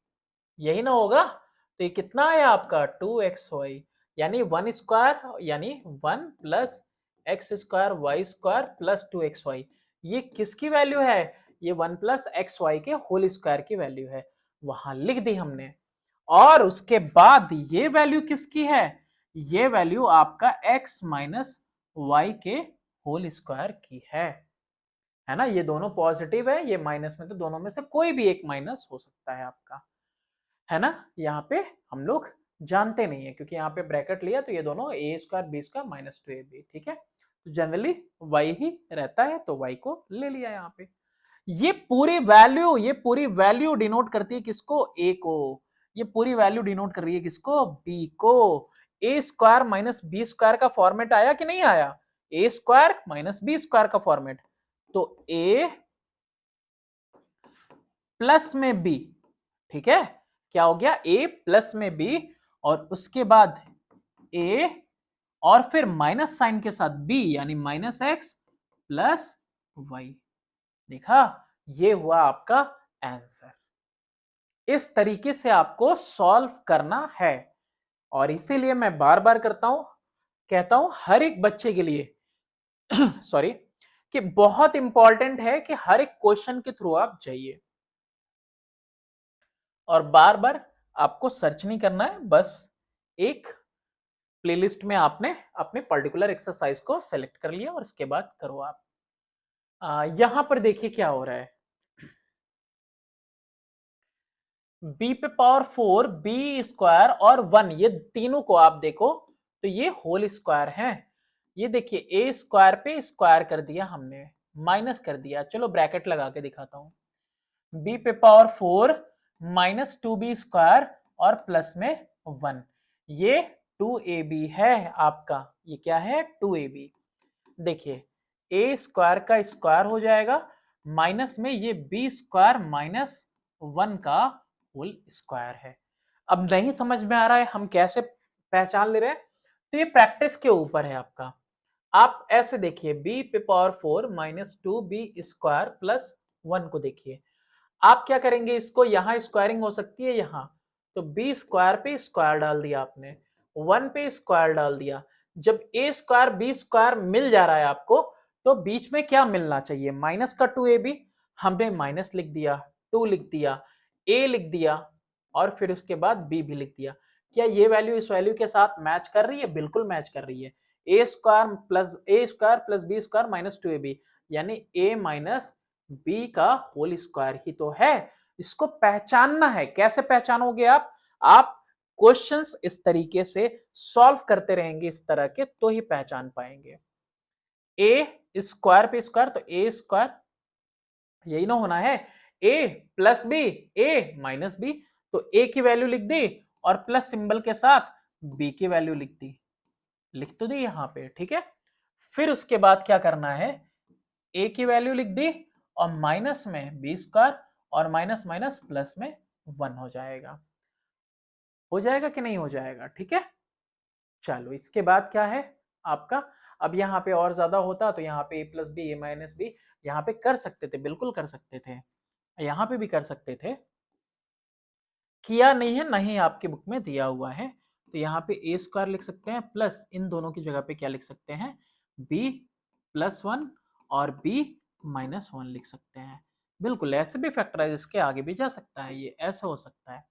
यही ना होगा। तो ये कितना है आपका 2xy, यानी 1 स्क्वायर, यानी 1 plus X square Y square plus 2xy। ये किसकी वैल्यू है, ये 1 प्लस एक्स वाई के होल स्क्वायर की वैल्यू है, वहां लिख दी हमने। और उसके बाद ये वैल्यू किसकी है, ये वैल्यू आपका x माइनस वाई के होल स्क्वायर की है ना। ये दोनों पॉजिटिव है, ये माइनस में, तो दोनों में से कोई भी एक माइनस हो सकता है आपका, है ना। यहाँ पे हम लोग जानते नहीं है क्योंकि यहाँ पे ब्रैकेट लिया, तो ये दोनों A square B square minus 2ab, ठीक है। तो जनरली y ही रहता है, तो y को ले लिया यहाँ पे। ये पूरी वैल्यू डिनोट करती है किसको, a को। ये पूरी वैल्यू डिनोट कर रही है किसको, b को। ए स्क्वायर माइनस बी स्क्वायर का फॉर्मेट आया कि नहीं आया, ए स्क्वायर माइनस बी स्क्वायर का फॉर्मेट, तो a प्लस में b, ठीक है, क्या हो गया, a प्लस में b, और उसके बाद a और फिर माइनस साइन के साथ b, यानी माइनस एक्स प्लस वाई। देखा, ये हुआ आपका आंसर। इस तरीके से आपको सॉल्व करना है, और इसीलिए मैं बार बार कहता हूं हर एक बच्चे के लिए सॉरी, कि बहुत इंपॉर्टेंट है कि हर एक क्वेश्चन के थ्रू आप जाइए, और बार बार आपको सर्च नहीं करना है, बस एक प्लेलिस्ट में आपने अपने पर्टिकुलर एक्सरसाइज को सेलेक्ट कर लिया और इसके बाद करो आप। यहां पर देखिए क्या हो रहा है, b पे पावर 4 b स्क्वायर और 1, ये तीनों को आप देखो तो ये होल स्क्वायर है। ये देखिए a स्क्वायर पे स्क्वायर कर दिया हमने, माइनस कर दिया, चलो ब्रैकेट लगा के दिखाता हूं। b पे पावर 4 माइनस 2b स्क्वायर और प्लस में 1, ये 2ab है आपका, ये क्या है 2ab। देखिए a स्क्वायर का स्क्वायर हो जाएगा, माइनस में ये b स्क्वायर माइनस 1 का होल स्क्वायर है। अब नहीं समझ में आ रहा है हम कैसे पहचान ले रहे हैं, तो ये प्रैक्टिस के ऊपर है आपका। आप ऐसे देखिए b पे power 4 minus 2b square plus 1 को देखिए, आप क्या करेंगे, इसको यहां स्क्वायरिंग हो सकती है यहां, तो b स्क्वायर पे स्क्वायर डाल दिया आपने, 1 पे स्क्वायर डाल दिया। जब a स्क्वायर b स्क्वायर मिल जा रहा है आपको, तो बीच में क्या मिलना चाहिए, माइनस का 2ab, हमने माइनस लिख दिया, 2 लिख दिया, a लिख दिया और फिर उसके बाद b भी लिख दिया। क्या ये वैल्यू इस वैल्यू के साथ मैच कर रही है? बिल्कुल मैच कर रही है। a square plus b square minus 2ab, यानी a माइनस b का होल स्क्वायर ही तो है। इसको पहचानना है। कैसे पहचानोगे आप क्वेश्चंस इस तरीके से सॉल्व करते रहेंगे इस तरह के, तो ही पहचान पाएंगे। a स्क्वायर पे स्क्वायर तो a स्क्वायर, यही ना होना है, a plus B, a minus B, तो a की वैल्यू लिख दी और प्लस सिंबल के साथ b की वैल्यू लिख दी, लिख तो दी यहां पे, ठीक है। फिर उसके बाद क्या करना है, a की वैल्यू लिख दी और माइनस में बी स्क्वायर और माइनस माइनस प्लस में 1 हो जाएगा। हो जाएगा कि नहीं हो जाएगा? ठीक है। चलो इसके बाद क्या है आपका, अब यहाँ पे और ज्यादा होता तो यहाँ पे a plus B, A minus B, यहाँ पे कर सकते थे, बिल्कुल कर सकते थे, यहाँ पे भी कर सकते थे। किया नहीं है, नहीं आपकी बुक में दिया हुआ है, तो यहाँ पे ए स्क्वायर लिख सकते हैं प्लस इन दोनों की जगह पे क्या लिख सकते हैं, बी प्लस 1 और बी माइनस 1 लिख सकते हैं। बिल्कुल ऐसे भी फैक्टराइज इसके आगे भी जा सकता है, ये ऐसे हो सकता है।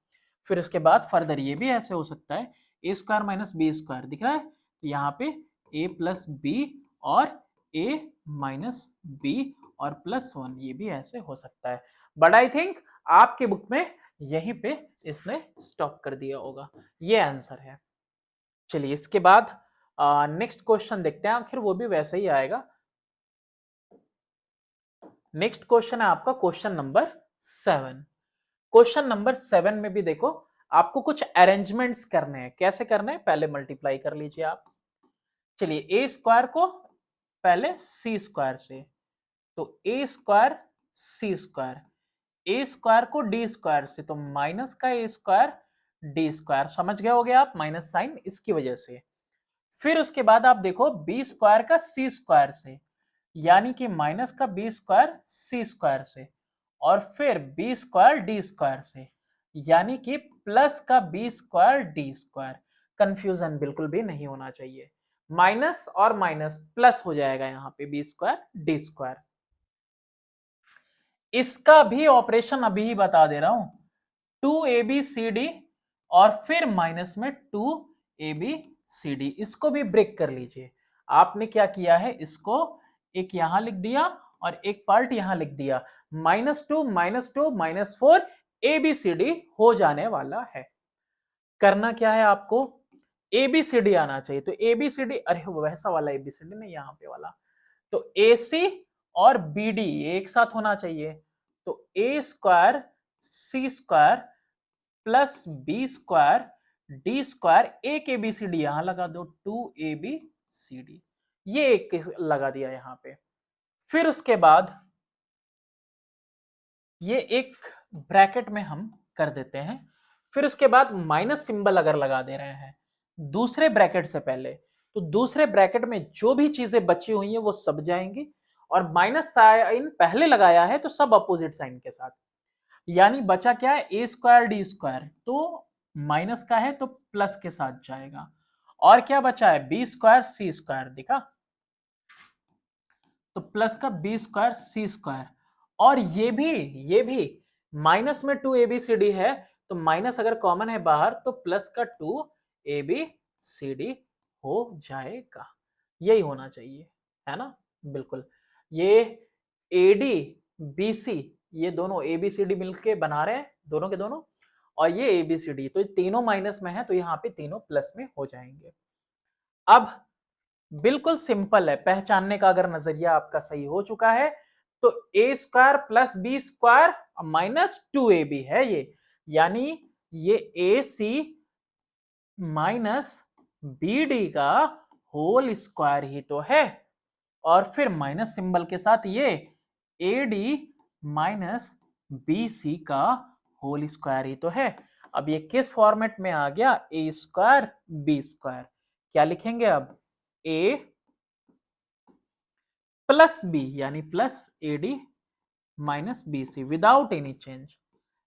फिर उसके बाद फर्दर ये भी ऐसे हो सकता है, ए स्क्वायर माइनस बी स्क्वायर दिख रहा है, तो यहाँ पे ए प्लस बी और ए माइनस बी और प्लस 1, ये भी ऐसे हो सकता है। बट आई थिंक आपकी बुक में यहीं पे इसने स्टॉप कर दिया होगा, ये आंसर है। चलिए इसके बाद नेक्स्ट क्वेश्चन देखते हैं, आखिर वो भी वैसे ही आएगा। नेक्स्ट क्वेश्चन है आपका क्वेश्चन नंबर 7। क्वेश्चन नंबर 7 में भी देखो आपको कुछ अरेंजमेंट्स करने हैं। कैसे करने हैं, पहले मल्टीप्लाई कर लीजिए आप। चलिए ए स्क्वायर को पहले सी स्क्वायर से, तो A square C square, A square को डी स्क्वायर से, तो माइनस का ए स्क्वायर डी स्क्वायर, समझ गए होगे आप, माइनस साइन इसकी वजह से। फिर उसके बाद आप देखो बी स्क्वायर का सी स्क्वायर से, यानी कि माइनस का बी स्क्वायर सी स्क्वायर से, और फिर बी स्क्वायर डी स्क्वायर से, यानी कि प्लस का B square D square. Confusion बिल्कुल भी नहीं होना चाहिए, माइनस और माइनस प्लस हो जाएगा यहाँ पे बी स्क्वायर डी स्क्वायर। इसका भी ऑपरेशन अभी ही बता दे रहा हूं, 2abcd और फिर माइनस में 2abcd, इसको भी ब्रेक कर लीजिए। आपने क्या किया है, इसको एक यहां लिख दिया और एक पार्ट यहां लिख दिया, -2 -2 -4 abcd हो जाने वाला है। करना क्या है आपको, abcd आना चाहिए, तो abcd, अरे वैसा वाला abcd नहीं, यहाँ पे वाला, तो AC और BD एक साथ होना चाहिए, तो A square C square plus B square D square, एक ABCD यहां लगा दो, 2ABCD, ये एक लगा दिया यहां पे। फिर उसके बाद ये एक ब्रैकेट में हम कर देते हैं। फिर उसके बाद माइनस सिंबल अगर लगा दे रहे हैं दूसरे ब्रैकेट से पहले, तो दूसरे ब्रैकेट में जो भी चीजें बची हुई हैं वो सब जाएंगी, और माइनस साइन पहले लगाया है तो सब अपोजिट साइन के साथ, यानी बचा क्या है, ए स्क्वायर डी स्क्वायर, तो माइनस का है तो प्लस के साथ जाएगा, और क्या बचा है, बी स्क्वायर सी स्क्वायर, दिखा, तो प्लस का बी स्क्वायर सी स्क्वायर, और ये भी माइनस में 2abcd है, तो माइनस अगर कॉमन है बाहर तो प्लस का 2abcd हो जाएगा। यही होना चाहिए, है ना, बिल्कुल। ये AD BC, ये दोनों ABCD मिलके बना रहे हैं दोनों के दोनों, और ये ABCD, तो ये तीनों माइनस में है, तो यहाँ पे तीनों प्लस में हो जाएंगे। अब बिल्कुल सिंपल है, पहचानने का अगर नजरिया आपका सही हो चुका है, तो A square plus B square minus 2ab है ये, यानी ये AC माइनस BD का होल स्क्वायर ही तो है, और फिर माइनस सिंबल के साथ ये AD माइनस BC का होल स्क्वायर ही तो है। अब ये किस फॉर्मेट में आ गया, ए स्क्वायर बी स्क्वायर, क्या लिखेंगे अब, ए प्लस बी, यानी plus AD minus BC without any change.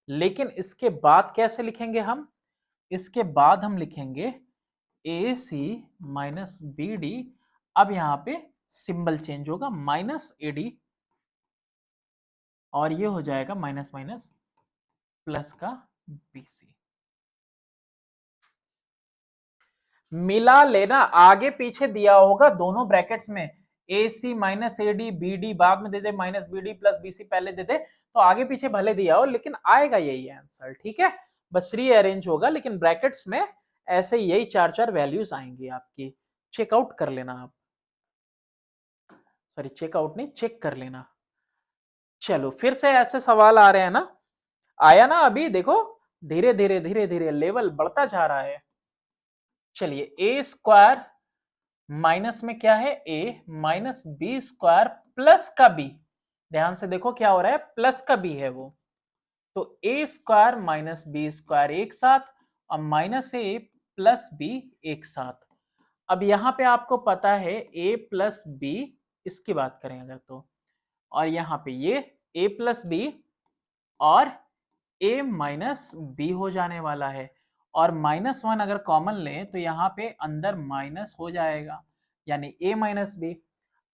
लेकिन इसके बाद कैसे लिखेंगे हम, इसके बाद हम लिखेंगे AC माइनस BD, अब यहाँ पे सिंबल चेंज होगा, माइनस एडी, और ये हो जाएगा माइनस माइनस प्लस का बीसी। मिला लेना, आगे पीछे दिया होगा दोनों ब्रैकेट्स में, A C minus A D, B D बाद में दे दे, minus B D plus B C पहले दे दे, तो आगे पीछे भले दिया हो लेकिन आएगा यही आंसर, ठीक है। बस रीअरेंज होगा, लेकिन ब्रैकेट्स में ऐसे यही चार चार वैल्यूज आएंगी आपकी। चेकआउट कर लेना आप, सॉरी चेकआउट नहीं, चेक कर लेना। चलो फिर से ऐसे सवाल आ रहे हैं ना, आया ना अभी देखो, धीरे धीरे धीरे धीरे लेवल बढ़ता जा रहा है। चलिए ए स्क्वायर माइनस में क्या है, ए माइनस बी स्क्वायर प्लस का बी, ध्यान से देखो क्या हो रहा है, प्लस का बी है वो, तो A square minus B square एक साथ, और माइनस ए प्लस बी एक साथ। अब यहां पे आपको पता है ए प्लस बी, इसकी बात करें अगर तो, और यहाँ पे ये a प्लस बी और a माइनस बी हो जाने वाला है, और माइनस वन अगर कॉमन लें तो यहाँ पे अंदर माइनस हो जाएगा, यानी a माइनस बी।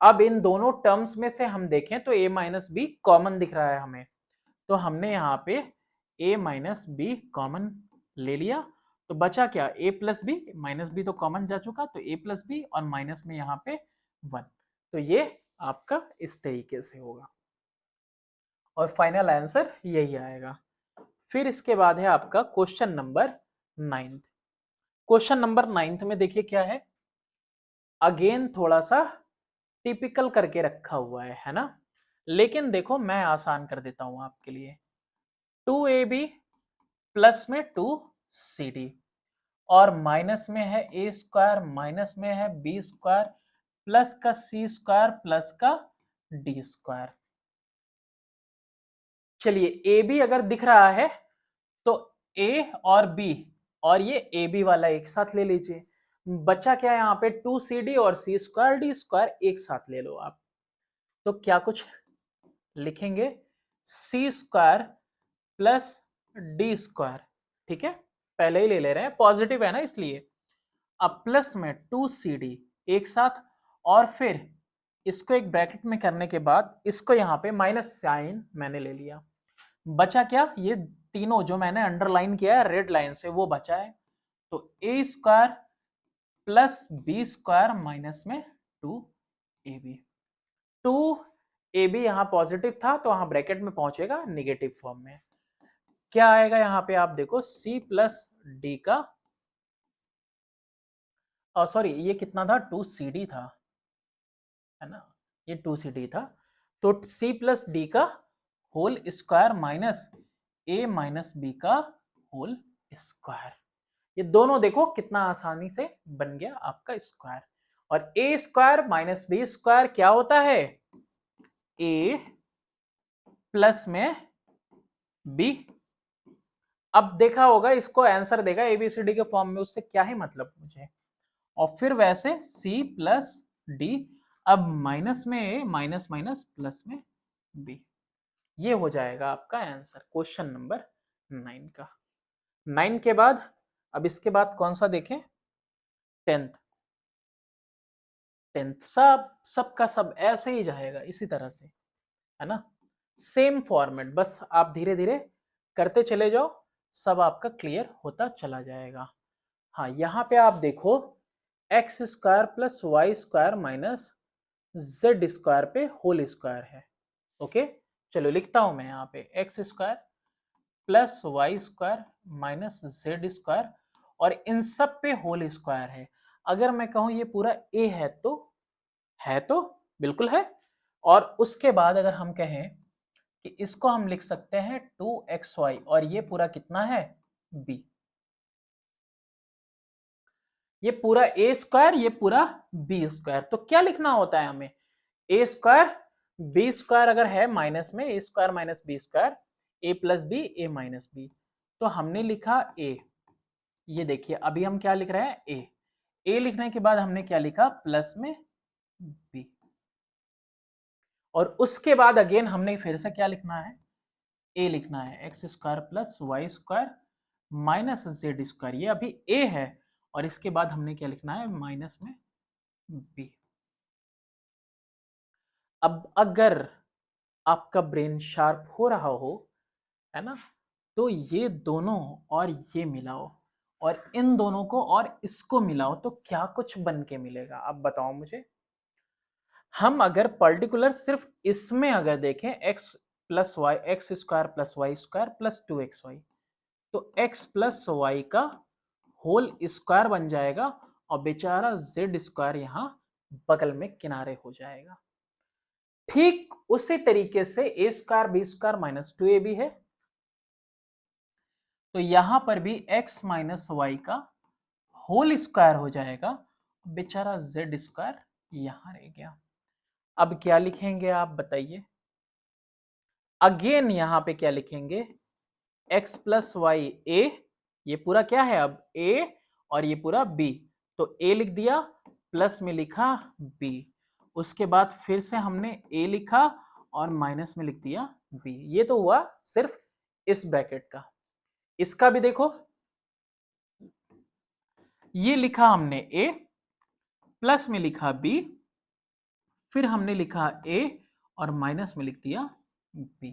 अब इन दोनों टर्म्स में से हम देखें तो a माइनस बी कॉमन दिख रहा है हमें, तो हमने यहाँ पे a माइनस बी कॉमन ले लिया, तो बचा क्या, a plus B, minus B तो कॉमन जा चुका, तो a प्लस बी और माइनस में यहाँ पे 1, तो ये आपका इस तरीके से होगा और फाइनल आंसर यही आएगा। फिर इसके बाद है आपका क्वेश्चन नंबर 9। क्वेश्चन नंबर 9 में देखिए क्या है, अगेन थोड़ा सा टिपिकल करके रखा हुआ है ना, लेकिन देखो मैं आसान कर देता हूं आपके लिए। 2ab प्लस में 2cd और माइनस में है ए स्क्वायर, माइनस में है बी स्क्वायर प्लस का सी स्क्वायर प्लस का डी स्क्वायर। चलिए ए बी अगर दिख रहा है तो ए और बी और ये ए बी वाला एक साथ ले लीजिए, बचा क्या है यहाँ पे, 2cd और सी स्क्वायर डी स्क्वायर एक साथ ले लो आप, तो क्या कुछ लिखेंगे, सी स्क्वायर प्लस डी स्क्वायर, ठीक है, पहले ही ले ले रहे हैं, पॉजिटिव है ना इसलिए। अब प्लस में 2cd एक साथ, और फिर इसको एक ब्रैकेट में करने के बाद इसको यहाँ पे माइनस साइन मैंने ले लिया, बचा क्या, ये तीनों जो मैंने अंडरलाइन किया है रेड लाइन से वो बचा है, तो A square plus B square minus में 2ab। 2ab यहाँ पॉजिटिव था तो यहाँ ब्रैकेट में पहुंचेगा निगेटिव फॉर्म में, क्या आएगा यहाँ पे आप देखो, c प्लस डी का, सॉरी ये कितना था, 2cd था, है ना, ये 2cd था, तो c प्लस डी का whole square minus a minus B का होल स्क्वायर। ये दोनों देखो कितना आसानी से बन गया आपका स्क्वायर, और a square minus B square क्या होता है, a प्लस में b। अब देखा होगा इसको आंसर देगा एबीसीडी के फॉर्म में, उससे क्या ही मतलब मुझे, और फिर वैसे c प्लस डी, अब माइनस में a माइनस माइनस प्लस में b, ये हो जाएगा आपका आंसर क्वेश्चन नंबर 9 का। 9 के बाद अब इसके बाद कौन सा देखें, 10th। सबका सब ऐसे ही जाएगा इसी तरह से, है ना, सेम फॉर्मेट, बस आप धीरे धीरे करते चले जाओ, सब आपका क्लियर होता चला जाएगा। हाँ यहाँ पे आप देखो X square plus Y square minus Z square पे होल स्क्वायर है, ओके, चलो लिखता हूं मैं यहाँ पे X square plus Y square minus Z square, और इन सब पे होल स्क्वायर है। अगर मैं कहूं ये पूरा ए है तो बिल्कुल है, और उसके बाद अगर हम कहें कि इसको हम लिख सकते हैं 2xy, और ये पूरा कितना है, b, ये पूरा ए स्क्वायर, ये पूरा बी स्क्वायर, तो क्या लिखना होता है हमें, ए स्क्वायर बी स्क्वायर अगर है माइनस में, ए square minus B square, A plus B A minus B, तो हमने लिखा ए, ये देखिए अभी हम क्या लिख रहे हैं, ए लिखने के बाद हमने क्या लिखा, प्लस में बी, और उसके बाद अगेन हमने फिर से क्या लिखना है, ए लिखना है X square plus Y square minus Z square, ये अभी ए है, और इसके बाद हमने क्या लिखना है, माइनस में बी। अब अगर आपका ब्रेन शार्प हो रहा हो, है ना, तो ये दोनों और ये मिलाओ और इन दोनों को और इसको मिलाओ तो क्या कुछ बन के मिलेगा, अब बताओ मुझे। हम अगर पर्टिकुलर सिर्फ इसमें अगर देखें x plus Y, X square plus Y square plus 2xy, तो x प्लस वाई का होल स्क्वायर बन जाएगा और बेचारा z स्क्वायर यहां बगल में किनारे हो जाएगा। ठीक उसी तरीके से a square B square minus 2ab है, तो यहां पर भी x माइनस वाई का होल स्क्वायर हो जाएगा, बेचारा z स्क्वायर यहां रह गया। अब क्या लिखेंगे आप बताइए। अगेन यहां पे क्या लिखेंगे, x प्लस वाई ए, ये पूरा क्या है अब a और ये पूरा b, तो a लिख दिया, प्लस में लिखा b, उसके बाद फिर से हमने a लिखा और माइनस में लिख दिया b। ये तो हुआ सिर्फ इस ब्रैकेट का। इसका भी देखो, ये लिखा हमने a, प्लस में लिखा b, फिर हमने लिखा a और माइनस में लिख दिया b।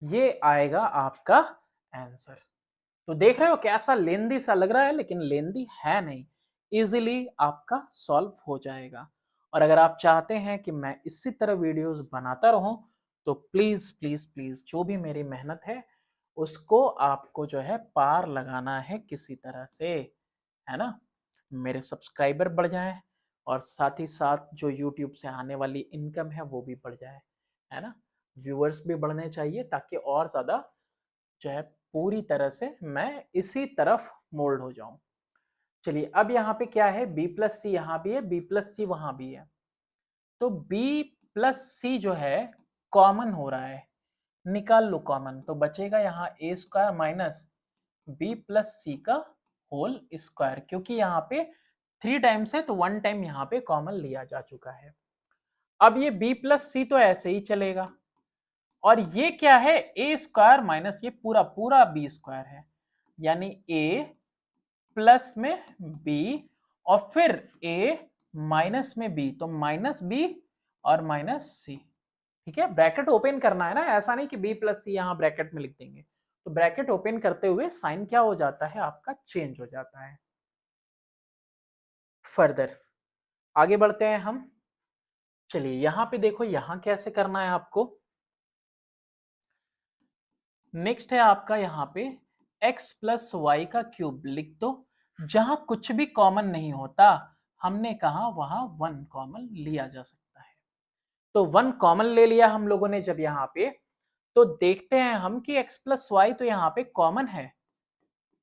ये आएगा आपका आंसर। तो देख रहे हो कैसा लेंदी सा लग रहा है, लेकिन लेंदी है नहीं, इजीली आपका सॉल्व हो जाएगा। और अगर आप चाहते हैं कि मैं इसी तरह वीडियोस बनाता रहूं, तो प्लीज प्लीज प्लीज जो भी मेरी मेहनत है उसको आपको जो है पार लगाना है किसी तरह से, है ना। मेरे सब्सक्राइबर बढ़ जाएं और साथ ही साथ जो यूट्यूब से आने वाली इनकम है वो भी बढ़ जाए, है ना। व्यूअर्स भी बढ़ने चाहिए ताकि और ज्यादा जो है पूरी तरह से मैं इसी तरफ मोल्ड हो जाऊं। चलिए अब यहाँ पे क्या है, b प्लस सी यहाँ भी है, b प्लस सी वहां भी है, तो b प्लस सी जो है कॉमन हो रहा है, निकाल लो कॉमन, तो बचेगा यहाँ ए स्क्वायर माइनस बी प्लस सी का होल स्क्वायर, क्योंकि यहाँ पे 3 टाइम्स है तो 1 टाइम यहाँ पे कॉमन लिया जा चुका है। अब ये b प्लस सी तो ऐसे ही चलेगा, और ये क्या है ए स्क्वायर माइनस ये पूरा पूरा बी स्क्वायर है, यानी ए प्लस में बी और फिर ए माइनस में बी, तो माइनस बी और माइनस सी। ठीक है, ब्रैकेट ओपन करना है ना, ऐसा नहीं कि बी प्लस सी यहां ब्रैकेट में लिख देंगे, तो ब्रैकेट ओपन करते हुए साइन क्या हो जाता है आपका, चेंज हो जाता है। फर्दर आगे बढ़ते हैं हम। चलिए यहां पे देखो, यहां कैसे करना है आपको। नेक्स्ट है आपका यहाँ पे x प्लस वाई का क्यूब लिख दो, जहां कुछ भी कॉमन नहीं होता, हमने कहा वहां 1 कॉमन लिया जा सकता है, तो 1 कॉमन ले लिया हम लोगों ने जब यहाँ पे, तो देखते हैं हम कि x प्लस वाई तो यहाँ पे कॉमन है,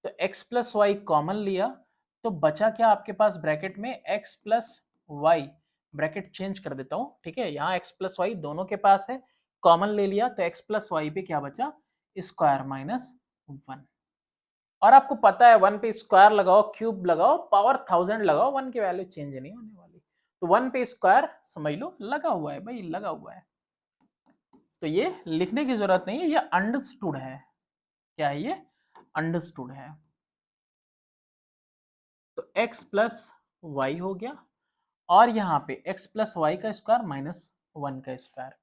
तो x प्लस वाई कॉमन लिया, तो बचा क्या आपके पास ब्रैकेट में x plus Y, bracket change कर देता हूं, ठीक है, यहाँ x प्लस वाई दोनों के पास है, कॉमन ले लिया, तो x प्लस वाई पे क्या बचा, स्क्वायर माइनस 1। और आपको पता है 1 पे स्क्वायर लगाओ, क्यूब लगाओ, पावर 1000 लगाओ, 1 की वैल्यू चेंज नहीं होने वाली, तो 1 पे स्क्वायर समझ लो लगा हुआ है भाई, लगा हुआ है, तो ये लिखने की जरूरत नहीं है, ये अंडरस्टूड है। क्या है ये, अंडरस्टूड है। तो x प्लस वाई हो गया, और यहाँ पे x प्लस वाई का स्क्वायर माइनस 1 का स्क्वायर,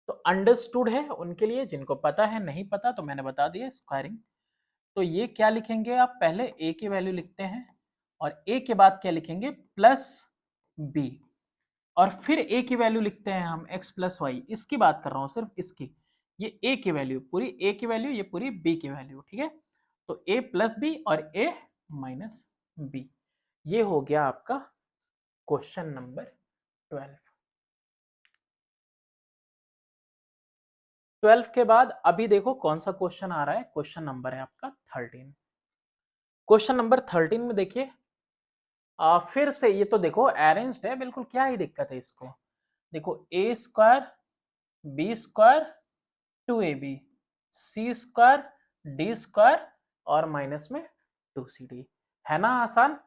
तो अंडरस्टूड है उनके लिए, जिनको पता है, नहीं पता तो मैंने बता दिया स्क्वायरिंग। तो ये क्या लिखेंगे आप, पहले a की वैल्यू लिखते हैं और a के बाद क्या लिखेंगे, प्लस b, और फिर a की वैल्यू लिखते हैं हम x प्लस वाई, इसकी बात कर रहा हूं सिर्फ इसकी, ये a की वैल्यू पूरी, a की वैल्यू ये पूरी b की वैल्यू, ठीक है, तो a प्लस बी और a माइनस बी। ये हो गया आपका क्वेश्चन नंबर 12। 12 के बाद अभी देखो कौन सा क्वेश्चन आ रहा है, क्वेश्चन नंबर है आपका 13। क्वेश्चन नंबर 13 में देखिए, फिर से ये तो देखो अरेंज्ड है बिल्कुल, क्या ही दिक्कत है इसको, देखो ए स्क्वायर बी स्क्वायर 2ab सी स्क्वायर डी स्क्वायर और माइनस में 2cd, है ना आसान।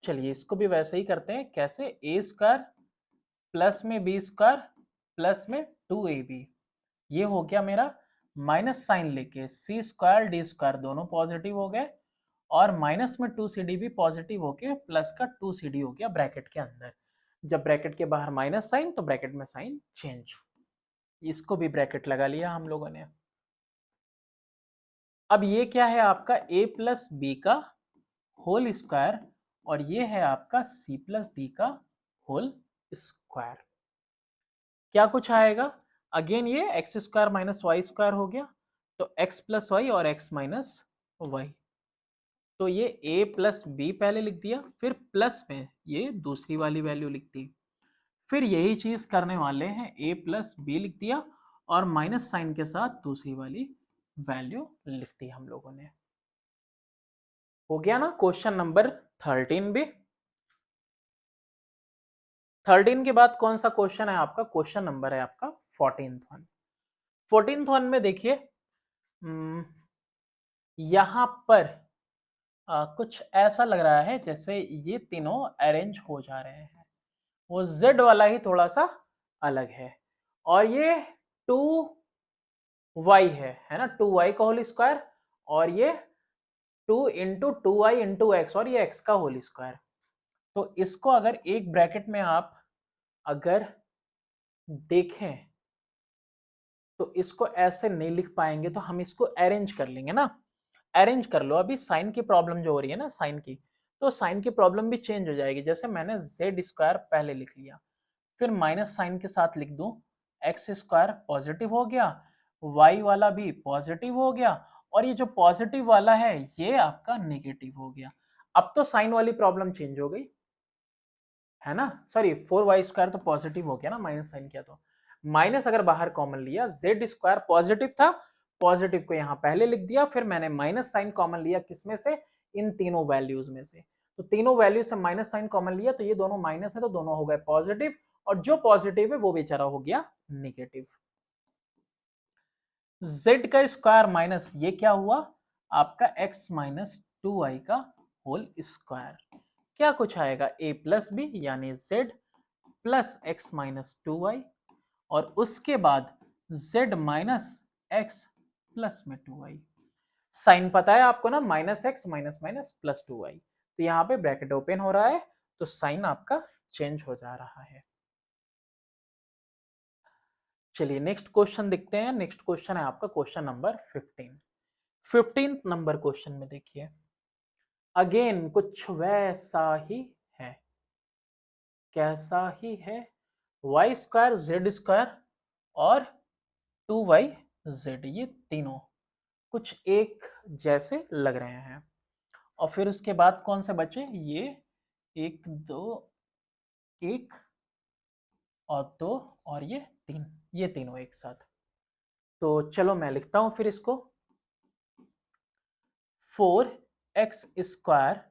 चलिए इसको भी वैसे ही करते हैं, कैसे, ए स्क्वायर प्लस में बी स्क्वायर प्लस में 2ab, ये हो गया मेरा, माइनस साइन लेके सी स्क्वायर डी स्क्वायर दोनों पॉजिटिव हो गए, और माइनस में 2cd भी पॉजिटिव होके प्लस का 2cd हो गया ब्रैकेट के अंदर। जब ब्रैकेट के बाहर माइनस साइन तो ब्रैकेट में साइन चेंज। इसको भी ब्रैकेट लगा लिया हम लोगों ने। अब ये क्या है आपका a प्लस बी का होल स्क्वायर और ये है आपका c प्लस डी का होल स्क्वायर। क्या कुछ आएगा, अगेन ये X square minus Y square हो गया, तो x प्लस वाई और x माइनस वाई। तो ये a प्लस बी पहले लिख दिया, फिर प्लस में ये दूसरी वाली वैल्यू लिख दी, फिर यही चीज करने वाले हैं, a प्लस बी लिख दिया और माइनस साइन के साथ दूसरी वाली वैल्यू लिख दी हम लोगों ने। हो गया ना क्वेश्चन नंबर 13 भी। 13 के बाद कौन सा क्वेश्चन है आपका, क्वेश्चन नंबर है आपका 14th वन। 14th वन में देखिए यहां पर कुछ ऐसा लग रहा है जैसे ये तीनों अरेंज हो जा रहे हैं, वो z वाला ही थोड़ा सा अलग है और ये 2y है ना, 2y का होल स्क्वायर और ये 2 इंटू 2y इंटू एक्स और ये x का होल स्क्वायर। तो इसको अगर एक ब्रैकेट में आप अगर देखें तो इसको ऐसे नहीं लिख पाएंगे, तो हम इसको अरेंज कर लेंगे ना। अरेंज कर लो, अभी साइन की प्रॉब्लम जो हो रही है ना साइन की, तो साइन की प्रॉब्लम भी चेंज हो जाएगी। जैसे मैंने जेड स्क्वायर पहले लिख लिया, फिर माइनस साइन के साथ लिख दूं, एक्स स्क्वायर पॉजिटिव हो गया, वाई वाला भी पॉजिटिव हो गया और ये जो पॉजिटिव वाला है ये आपका नेगेटिव हो गया। अब तो साइन वाली प्रॉब्लम चेंज हो गई है ना, सॉरी 4y स्क्वायर तो पॉजिटिव हो गया ना, माइनस साइन किया तो माइनस अगर बाहर कॉमन लिया, जेड स्क्वायर पॉजिटिव था, पॉजिटिव को यहां पहले लिख दिया, फिर मैंने माइनस साइन कॉमन लिया किसमें से, इन तीनों वैल्यूज में से। तो तीनों वैल्यू से माइनस साइन कॉमन लिया तो ये दोनों माइनस है तो दोनों हो गए पॉजिटिव और जो पॉजिटिव है वो बेचारा हो गया निगेटिव। z का स्क्वायर माइनस ये क्या हुआ आपका x माइनस 2y का होल स्क्वायर। क्या कुछ आएगा, a प्लस बी यानी z plus x minus 2y और उसके बाद z माइनस एक्स प्लस में 2y। साइन पता है आपको ना, minus x minus minus plus 2y, तो यहाँ पे ब्रैकेट ओपन हो रहा है तो साइन आपका चेंज हो जा रहा है। चलिए नेक्स्ट क्वेश्चन देखते हैं। नेक्स्ट क्वेश्चन है आपका question number 15। 15th number question में देखिए अगेन कुछ वैसा ही है। कैसा ही है, वाई स्क्वायर जेड स्क्वायर और 2y जेड, ये तीनों कुछ एक जैसे लग रहे हैं और फिर उसके बाद कौन से बचे, ये एक दो, एक और दो और ये तीन, ये तीनों एक साथ। तो चलो मैं लिखता हूं फिर इसको, 4x स्क्वायर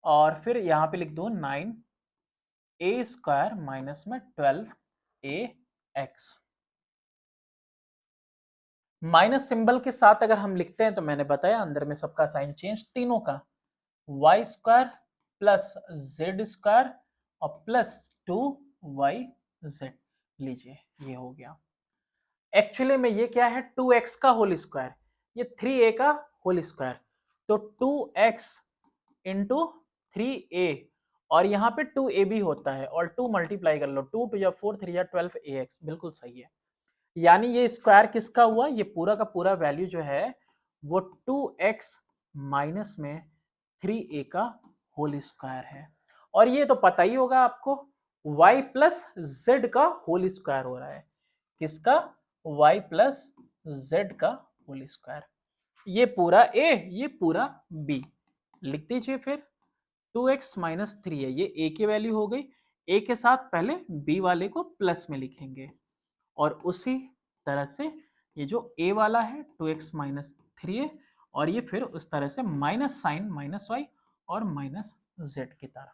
और फिर यहां पे लिख दो 9a स्क्वायर माइनस में 12ax। माइनस सिंबल के साथ अगर हम लिखते हैं तो मैंने बताया अंदर में सबका साइन चेंज, तीनों का Y square plus Z square और प्लस 2yz। लीजिए ये हो गया। एक्चुअली में ये क्या है, 2x का होल स्क्वायर, ये 3a का होल स्क्वायर, तो 2x इंटू 3a और यहाँ पे 2a भी होता है और 2 मल्टीप्लाई कर लो, 2 टू या 4 3 या 12ax, बिल्कुल सही है। यानी ये स्क्वायर किसका हुआ, ये पूरा का पूरा वैल्यू जो है वो 2x माइनस में 3a का होल स्क्वायर है। और ये तो पता ही होगा आपको, y प्लस जेड का होल स्क्वायर हो रहा है, किसका, y प्लस जेड का होल स्क्वायर। ये पूरा a ये पूरा b, लिख दीजिए फिर 2x माइनस 3 है, ये a की वैल्यू हो गई, a के साथ पहले b वाले को प्लस में लिखेंगे और उसी तरह से ये जो a वाला है 2x माइनस 3a और ये फिर उस तरह से माइनस साइन माइनस वाई और माइनस जेड की तरह।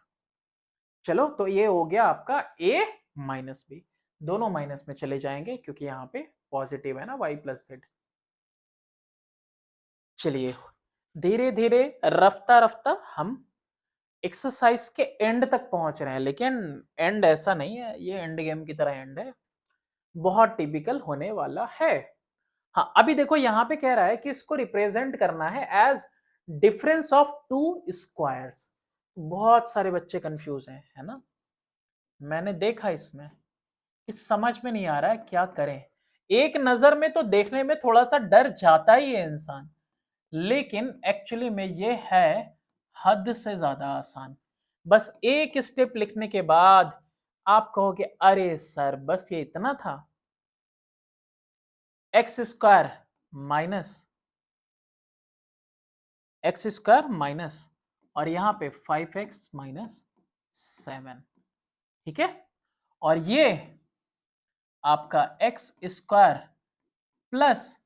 चलो तो ये हो गया आपका a माइनस बी, दोनों माइनस में चले जाएंगे क्योंकि यहाँ पे पॉजिटिव है ना y प्लस जेड। चलिए धीरे धीरे रफ्ता रफ्ता हम एक्सरसाइज के एंड तक पहुंच रहे हैं, लेकिन एंड ऐसा नहीं है ये एंड गेम की तरह एंड है, बहुत टिपिकल होने वाला है। हाँ अभी देखो यहाँ पे कह रहा है कि इसको रिप्रेजेंट करना है age difference of to squares. बहुत सारे बच्चे कंफ्यूज हैं, है ना, मैंने देखा इसमें कि समझ में नहीं आ रहा है क्या करें। एक नजर में तो देखने में थोड़ा सा डर जाता ही है इंसान, लेकिन एक्चुअली में ये है हद से ज्यादा आसान। बस एक स्टेप लिखने के बाद आप कहोगे अरे सर बस ये इतना था। एक्स स्क्वायर माइनस और यहां पे 5x माइनस 7, ठीक है। और ये आपका एक्स स्क्वायर प्लस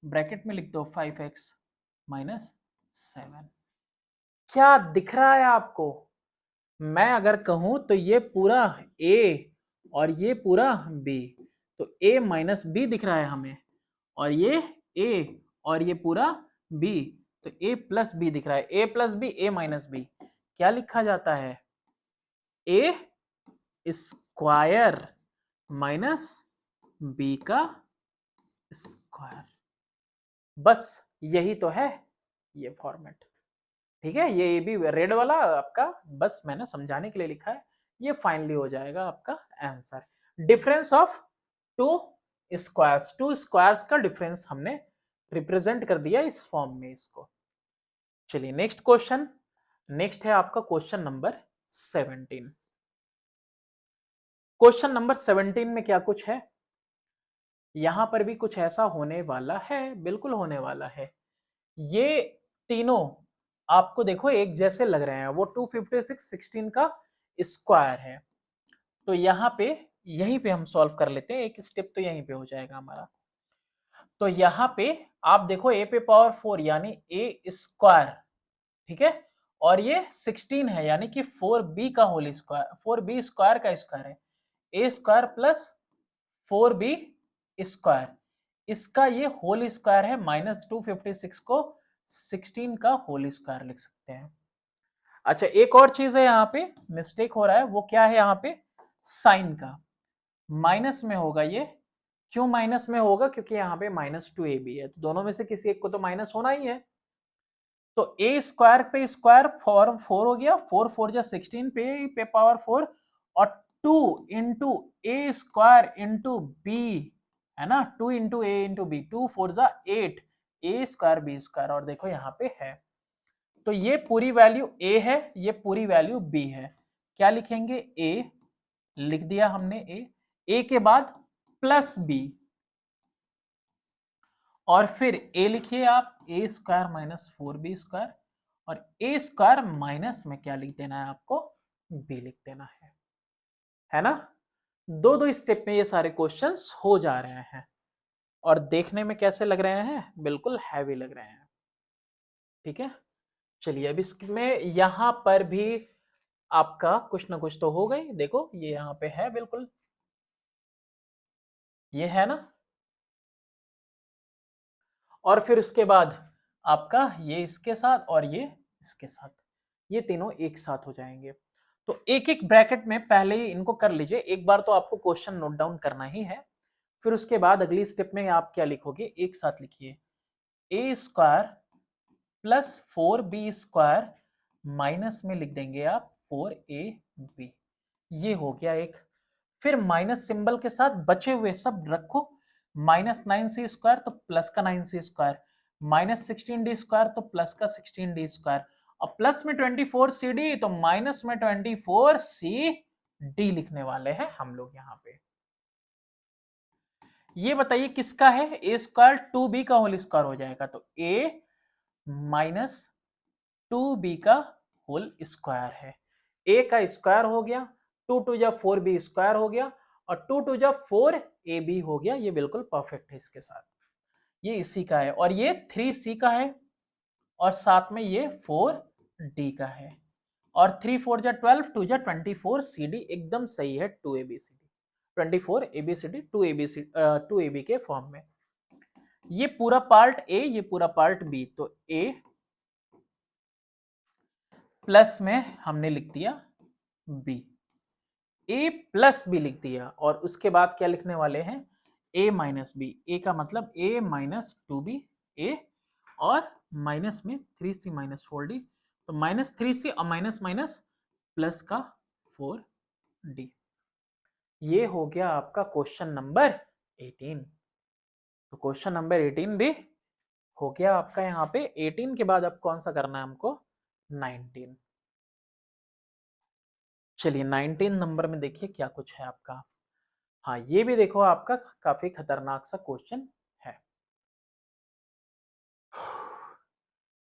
ब्रैकेट में लिख दो 5x माइनस 7। क्या दिख रहा है आपको? मैं अगर कहूं तो ये पूरा a और ये पूरा b, तो a माइनस बी दिख रहा है हमें, और ये a और ये पूरा b, तो a प्लस बी दिख रहा है। a plus B, a minus B, क्या लिखा जाता है? a स्क्वायर माइनस b का स्क्वायर। बस यही तो है ये फॉर्मेट, ठीक है। ये भी रेड वाला आपका बस मैंने समझाने के लिए लिखा है। ये फाइनली हो जाएगा आपका answer. Difference of to squares, to squares का डिफरेंस हमने रिप्रेजेंट कर दिया इस फॉर्म में इसको। चलिए नेक्स्ट क्वेश्चन। नेक्स्ट है आपका क्वेश्चन नंबर 17। क्वेश्चन नंबर 17 में क्या कुछ है, यहां पर भी कुछ ऐसा होने वाला है, बिल्कुल होने वाला है। ये तीनों आपको देखो एक जैसे लग रहे हैं, वो 256 16 का स्क्वायर है। तो यहाँ पे यहीं पे हम सॉल्व कर लेते हैं, एक स्टेप तो यहीं पे हो जाएगा हमारा। तो यहाँ पे आप देखो a पे पावर 4 यानी a स्क्वायर, ठीक है, और ये 16 है यानी कि 4b का होल स्क्वायर, 4b स्क्वायर का स्क्वायर है, a square plus 4b square, इसका ये होल स्क्वायर है। माइनस 256 को 16 का होल स्क्वायर लिख सकते हैं। अच्छा एक और चीज है यहाँ पे मिस्टेक हो रहा है, वो क्या है यहाँ पे, साइन का माइनस में होगा ये। क्यों माइनस में होगा? क्योंकि यहाँ पे -2ab है, तो दोनों में से किसी एक को तो माइनस होना ही है। तो a स्क्वायर पे स्क्वायर 4 हो गया, 4 4 जा 16 पे पावर 4, और 2 into A square into B, है ना, 2 इंटू ए इंटू बी, 2 4 जा 8, ए स्क्वायर बी स्क्वायर, और देखो यहाँ पे है। तो ये पूरी वैल्यू a है, ये पूरी वैल्यू b है। क्या लिखेंगे? a लिख दिया हमने, a के बाद प्लस b, और फिर a लिखिए आप, a square minus 4b square, और a स्क्वायर माइनस में क्या लिख देना है आपको? b लिख देना है ना। दो दो स्टेप में ये सारे क्वेश्चंस हो जा रहे हैं, और देखने में कैसे लग रहे हैं? बिल्कुल हैवी लग रहे हैं, ठीक है। चलिए अब इसमें यहां पर भी आपका कुछ ना कुछ तो हो गई। देखो ये यहाँ पे है बिल्कुल, ये है ना, और फिर उसके बाद आपका ये इसके साथ और ये इसके साथ, ये तीनों एक साथ हो जाएंगे। तो एक एक ब्रैकेट में पहले ही इनको कर लीजिए, एक बार तो आपको क्वेश्चन नोट डाउन करना ही है। फिर उसके बाद अगली स्टेप में आप क्या लिखोगे? एक साथ लिखिए, A square plus 4b square minus में लिख देंगे आप 4ab, ये हो गया एक। फिर माइनस सिंबल के साथ बचे हुए सब रखो, -9c स्क्वायर तो प्लस का 9c स्क्वायर, -16d स्क्वायर तो प्लस का 16d स्क्वायर, और प्लस में 24cd तो माइनस में 24cd लिखने वाले हैं हम लोग यहाँ पे। ये बताइए किसका है? a स्क्वायर 2b का होल स्क्वायर हो जाएगा, तो a माइनस 2b का होल स्क्वायर है। a का स्क्वायर हो गया, 2 2 जा 4b स्क्वायर हो गया, और 2 2 जा 4ab हो गया। ये बिल्कुल परफेक्ट है इसके साथ, ये इसी का है, और ये 3c का है, और साथ में ये 4d का है, और 3 4 जा 12, 2 जा 24cd एकदम सही है, 2abcd 24abcd 2ab के फॉर्म में। ये पूरा पार्ट a, ये पूरा पार्ट b, तो a प्लस में हमने लिख दिया b, a प्लस बी लिख दिया, और उसके बाद क्या लिखने वाले हैं? a माइनस बी, a का मतलब a माइनस 2b a, और माइनस में 3c माइनस 4d, तो -3c और माइनस माइनस प्लस का 4d। ये हो गया आपका क्वेश्चन नंबर 18। तो क्वेश्चन नंबर 18 भी हो गया आपका। यहाँ पे 18 के बाद अब कौन सा करना है हमको? 19। चलिए 19 नंबर में देखिए क्या कुछ है आपका। हाँ, ये भी देखो आपका काफी खतरनाक सा क्वेश्चन है।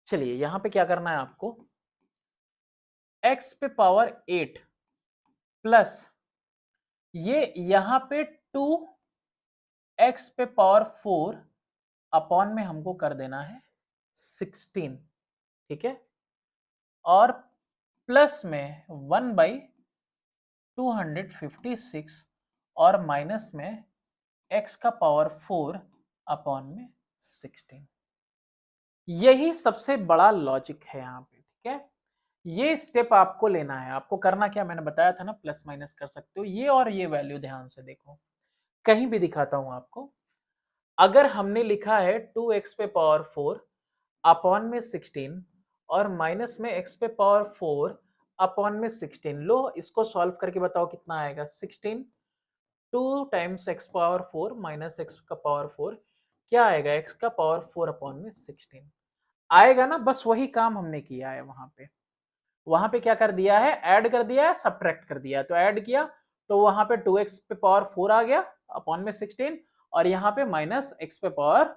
चलिए यहां पे क्या करना है आपको, x पे पावर 8 प्लस ये यहां पे 2x पे पावर 4 अपॉन में हमको कर देना है 16, ठीक है, और प्लस में 1/256 और माइनस में x का पावर 4 अपॉन में 16। यही सबसे बड़ा लॉजिक है यहाँ पे, ठीक है। ये स्टेप आपको लेना है। आपको करना क्या, मैंने बताया था ना, प्लस माइनस कर सकते हो। ये और ये वैल्यू ध्यान से देखो, कहीं भी दिखाता हूं आपको। अगर हमने लिखा है 2x पे पावर 4 अपॉन में 16 और माइनस में x पे पावर 4 अपॉन में 16, लो इसको सॉल्व करके बताओ कितना आएगा। 16 2 times x power 4 minus x का पावर 4 क्या आएगा, x का पावर 4 अपॉन में 16 आएगा ना। बस वही काम हमने किया है वहां पे। वहां पे क्या कर दिया है, ऐड कर दिया है, सब्ट्रैक्ट कर दिया है। तो ऐड किया तो वहां पे 2x पे पावर 4 आ गया अपॉन में 16 और यहाँ पे माइनस x पे पावर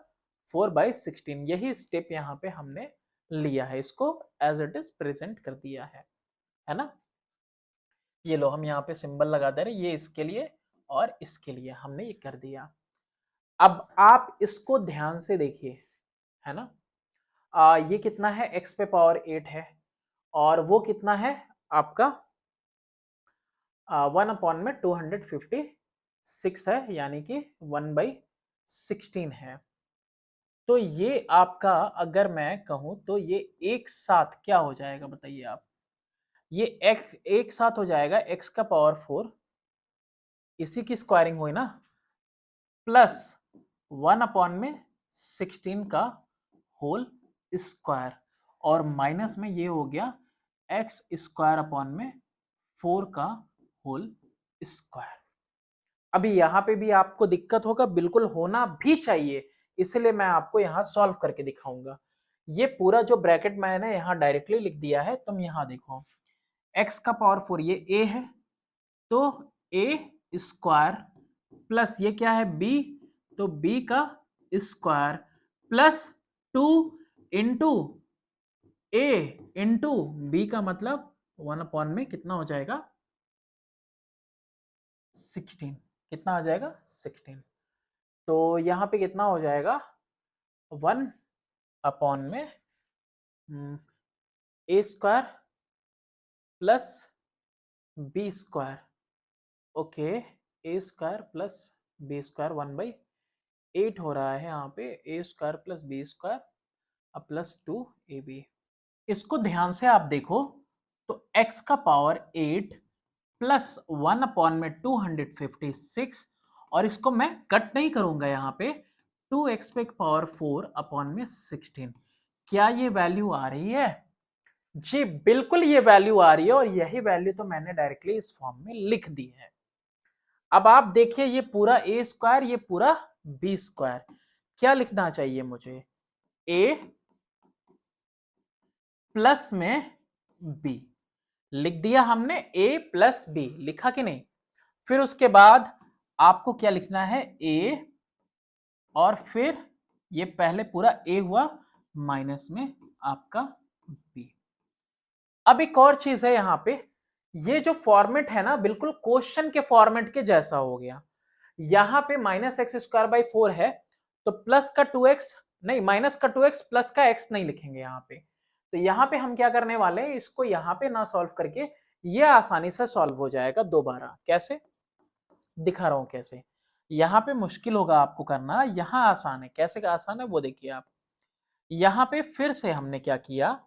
4/16। यही स्टेप यहाँ पे हमने लिया है, इसको एज इट इज प्रेजेंट कर दिया है ना। ये लो हम यहाँ पे सिंबल लगा दे रहे, ये इसके लिए और इसके लिए हमने ये कर दिया। अब आप इसको ध्यान से देखिए, है ना। ये कितना है, x पे पावर 8 है और वो कितना है आपका 1 अपॉन में 256 है, यानी कि 1/16 है। तो ये आपका अगर मैं कहूं तो ये एक साथ क्या हो जाएगा बताइए आप, ये x एक साथ हो जाएगा x का पावर 4, इसी की स्क्वायरिंग हुई ना, प्लस 1 अपॉन में 16 का होल स्क्वायर और माइनस में ये हो गया एक्स स्क्वायर अपॉन में 4 का होल स्क्वायर। अभी यहाँ पे भी आपको दिक्कत होगा, बिल्कुल होना भी चाहिए, इसलिए मैं आपको यहाँ सॉल्व करके दिखाऊंगा। ये पूरा जो ब्रैकेट मैंने यहाँ डायरेक्टली लिख दिया है, तुम यहाँ देखो x का पावर 4 ये a है, तो a स्क्वायर प्लस ये क्या है b, तो b का square plus 2 into a into b का मतलब 1 अपॉन में कितना हो जाएगा 16, कितना आ जाएगा 16। तो यहाँ पे कितना हो जाएगा 1 अपॉन में a square plus b square, okay, A square plus B square 1/8 हो रहा है यहाँ पे, A square plus B square plus 2ab। इसको ध्यान से आप देखो तो x का पावर 8 प्लस 1 अपॉन में 256 और इसको मैं कट नहीं करूंगा यहाँ पे, 2x पे पावर 4 अपॉन में 16। क्या ये वैल्यू आ रही है? जी बिल्कुल ये वैल्यू आ रही है और यही वैल्यू तो मैंने डायरेक्टली इस फॉर्म में लिख दी है। अब आप देखिए ये पूरा ए स्क्वायर, ये पूरा बी स्क्वायर, क्या लिखना चाहिए मुझे, ए प्लस में बी लिख दिया हमने, ए प्लस बी लिखा कि नहीं। फिर उसके बाद आपको क्या लिखना है, ए और फिर ये पहले पूरा ए हुआ माइनस में आपका बी। अब एक और चीज है यहाँ पे, ये जो फॉर्मेट है ना बिल्कुल क्वेश्चन के फॉर्मेट के जैसा हो गया। यहाँ पे माइनस एक्स स्क्वायर बाई 4 है तो प्लस का 2x नहीं, माइनस का 2x प्लस का x नहीं लिखेंगे यहाँ पे। तो यहाँ पे हम क्या करने वाले हैं, इसको यहाँ पे ना सॉल्व करके ये आसानी से सॉल्व हो जाएगा दोबारा। कैसे दिखा रहा हूं कैसे, यहाँ पे मुश्किल होगा आपको करना, यहाँ आसान है। कैसे का आसान है वो देखिए आप। यहाँ पे फिर से हमने क्या किया,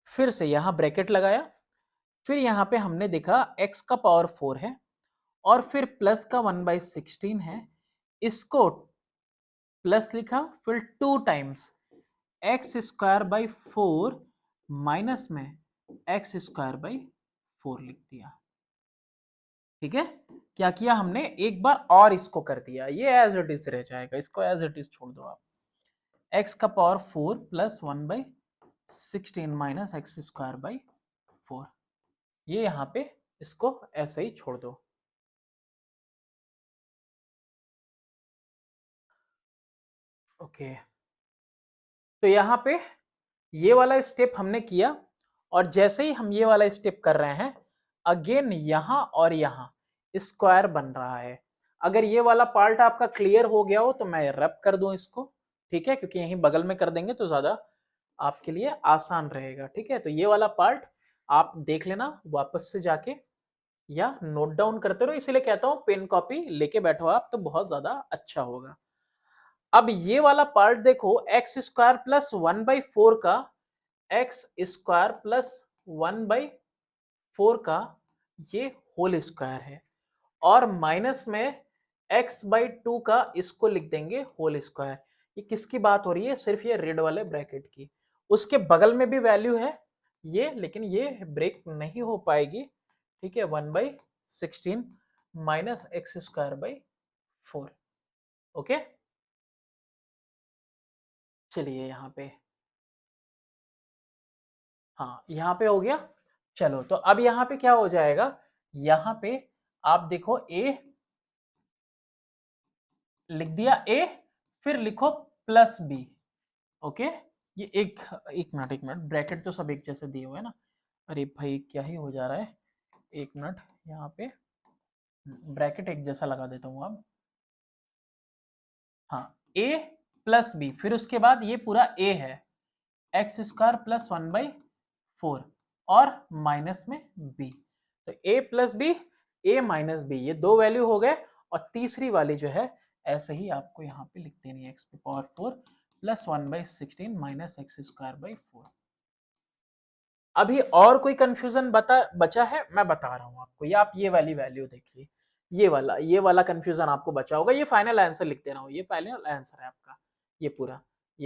फिर से यहाँ ब्रैकेट लगाया, फिर यहाँ पे हमने देखा x का पावर 4 है और फिर प्लस का 1/16 है, इसको प्लस लिखा, फिर 2 times x square by 4 minus में एक्स स्क्वायर बाई 4 लिख दिया। ठीक है, क्या किया हमने, एक बार और इसको कर दिया, ये एज इट इज रह जाएगा, इसको एज इट इज छोड़ दो आप। एक्स का power 4 plus 1/16 minus X square by 4, ये यहाँ पे इसको ऐसे ही छोड़ दो। ओके, तो यहाँ पे ये वाला स्टेप हमने किया, और जैसे ही हम ये वाला स्टेप कर रहे हैं, अगेन यहाँ और यहाँ स्क्वायर बन रहा है। अगर ये वाला पार्ट आपका क्लियर हो गया हो तो मैं रब कर दूं इसको, ठीक है, क्योंकि यहीं बगल में कर देंगे तो ज्यादा आपके लिए आसान रहेगा। ठीक है, तो ये वाला पार्ट आप देख लेना वापस से जाके, या नोट डाउन करते रहो, इसीलिए कहता हूं पेन कॉपी लेके बैठो आप तो बहुत ज्यादा अच्छा होगा। अब ये वाला पार्ट देखो, एक्स स्क्वायर प्लस 1/4 का, एक्स स्क्वायर प्लस 1/4 का ये होल स्क्वायर है, और माइनस में x/2 का इसको लिख देंगे होल स्क्वायर। ये किसकी बात हो रही है, सिर्फ ये रेड वाले ब्रैकेट की। उसके बगल में भी वैल्यू है ये, लेकिन ये ब्रेक नहीं हो पाएगी। ठीक है, 1/16 minus X square by 4। Okay, चलिए यहाँ पे, हाँ यहाँ पे हो गया। चलो, तो अब यहाँ पे क्या हो जाएगा, यहाँ पे आप देखो a लिख दिया, a फिर लिखो प्लस b। ओके, ये एक मिनट ब्रैकेट तो सब एक जैसे दिए हुए हैं ना, अरे भाई क्या ही हो जा रहा है, एक मिनट, यहाँ पे ब्रैकेट एक जैसा लगा देता हूँ अब। हाँ, a प्लस बी, फिर उसके बाद ये पूरा a है, एक्स स्क्वायर प्लस 1/4 और माइनस में b, तो a plus B, a minus B, ये दो वैल्यू हो गए। और तीसरी वाली जो है ऐसे ही आपको यहाँ पे लिख देनी है, एक्स की power 4 plus 1/16 minus X square by 4। अभी और कोई कंफ्यूजन बचा है, मैं बता रहा हूं आपको, ये आप ये वाली वैल्यू देखिए, ये वाला कंफ्यूजन आपको बचा होगा, ये फाइनल आंसर लिख देना हो, ये फाइनल आंसर है आपका, ये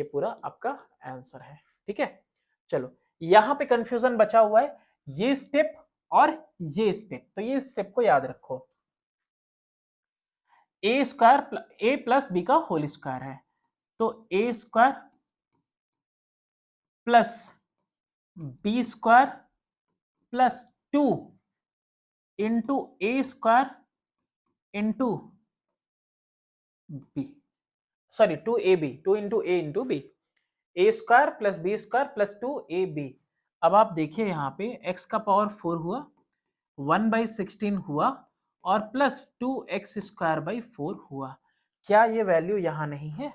पूरा आपका आंसर है। ठीक है, चलो, यहां पे कंफ्यूजन बचा हुआ है ये स्टेप और ये स्टेप, तो ये स्टेप को याद रखो, ए प्लस बी का होल स्क्वायर है, तो A square plus B square plus 2 into A square into B, sorry 2ab, 2 into A into B, A square plus B square plus 2ab। अब आप देखिए यहाँ पे x का पावर 4 हुआ, 1/16 हुआ, और प्लस 2x स्क्वायर बाई 4 हुआ। क्या ये वैल्यू यहाँ नहीं है,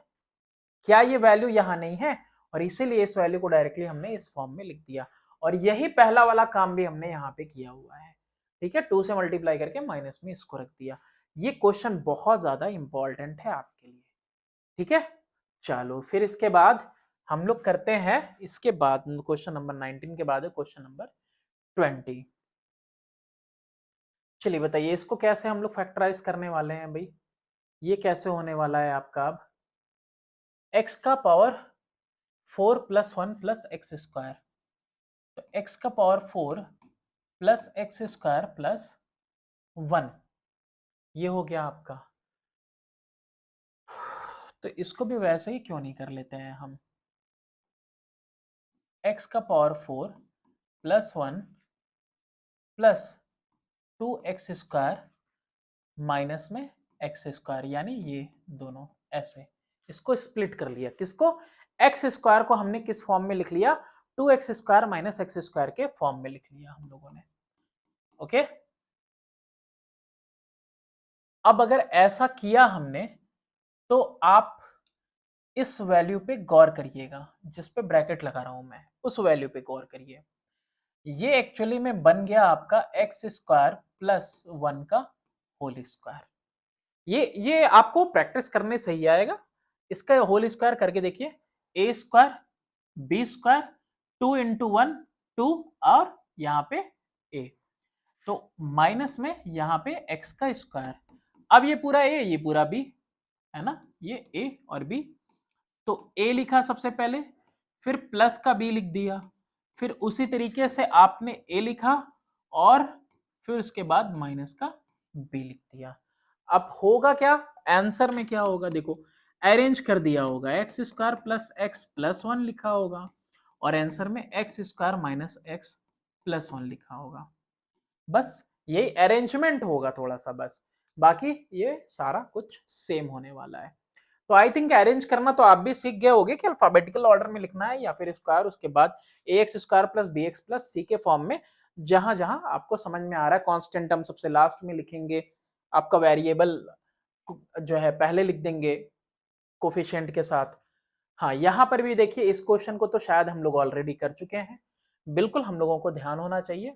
क्या ये वैल्यू यहाँ नहीं है, और इसीलिए इस वैल्यू को डायरेक्टली हमने इस फॉर्म में लिख दिया, और यही पहला वाला काम भी हमने यहाँ पे किया हुआ है। ठीक है, 2 से मल्टीप्लाई करके माइनस में इसको रख दिया। ये क्वेश्चन बहुत ज्यादा इंपॉर्टेंट है आपके लिए। ठीक है, चलो फिर इसके बाद हम लोग करते हैं, इसके बाद क्वेश्चन नंबर 19 के बाद है क्वेश्चन नंबर 20। चलिए बताइए, इसको कैसे हम लोग फैक्टराइज करने वाले हैं भाई, ये कैसे होने वाला है आपका। अब x का power 4 plus 1 plus X square, तो x का power 4 plus X square plus 1, ये हो गया आपका। तो इसको भी वैसे ही क्यों नहीं कर लेते हैं हम, x का power 4 plus 1 plus 2x square minus में एक्स स्क्वायर, यानी ये दोनों ऐसे इसको स्प्लिट कर लिया, किसको, एक्स स्क्वायर को हमने किस फॉर्म में लिख लिया, 2x square minus X square के फॉर्म में लिख लिया हम लोगों ने। ओके, अब अगर ऐसा किया हमने, तो आप इस वैल्यू पे गौर करिएगा, जिस पे ब्रैकेट लगा रहा हूं मैं, उस वैल्यू पे गौर करिए। ये एक्चुअली में बन गया आपका एक्स स्क्वायर प्लस 1 का होल स्क्वायर। ये आपको प्रैक्टिस करने सही आएगा, इसका होल स्क्वायर करके देखिए, A square B square 2 into 1 2, और यहाँ पे ए, तो माइनस में यहाँ पे एक्स का स्क्वायर। अब ये पूरा ए ये पूरा बी है ना, ये ए और बी, तो ए लिखा सबसे पहले, फिर प्लस का बी लिख दिया, फिर उसी तरीके से आपने ए लिखा, और फिर उसके बाद माइनस का बी लिख दिया। अब होगा क्या, आंसर में क्या होगा देखो, अरेंज कर दिया होगा, x square plus x plus one लिखा होगा और आंसर में x square minus x plus one लिखा होगा। बस यही अरेंजमेंट होगा थोड़ा सा, बस बाकी ये सारा कुछ सेम होने वाला है। तो आई थिंक अरेंज करना तो आप भी सीख गए होगे कि अल्फाबेटिकल ऑर्डर में लिखना है या फिर स्क्वायर, उसके बाद A X square plus B X plus C के फॉर्म में, जहां जहां आपको समझ में आ रहा है। कांस्टेंट हम सबसे लास्ट में लिखेंगे, आपका वेरिएबल जो है पहले लिख देंगे कोफिशिएंट के साथ। हाँ, यहाँ पर भी देखिए इस क्वेश्चन को तो शायद हम लोग ऑलरेडी कर चुके हैं, बिल्कुल हम लोगों को ध्यान होना चाहिए।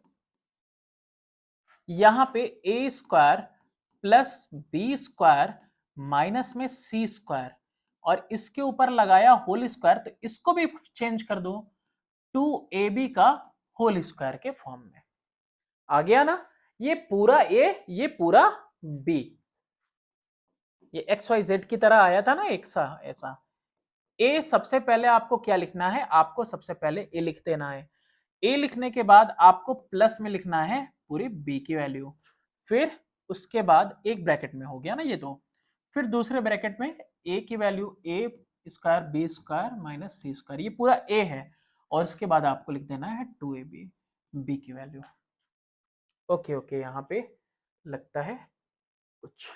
यहां पे A square plus B square minus में सी स्क्वायर और इसके ऊपर लगाया होल स्क्वायर, तो इसको भी चेंज कर दो 2ab का होल स्क्वायर के फॉर्म में। आ गया ना, ये पूरा ए ये पूरा बी, ये एक्स वाई जेड की तरह आया था ना एक सा ऐसा। ए सबसे पहले आपको क्या लिखना है, आपको सबसे पहले ए लिख देना है। ए लिखने के बाद आपको प्लस में लिखना है पूरी बी की वैल्यू, फिर उसके बाद एक ब्रैकेट में हो गया ना ये तो, फिर दूसरे ब्रैकेट में ए की वैल्यू ए स्क्वायर बी स्क्वायर माइनस सी स्क्वायर, ये पूरा ए है और उसके बाद आपको लिख देना है 2ab बी की वैल्यू। ओके ओके, यहाँ पे लगता है कुछ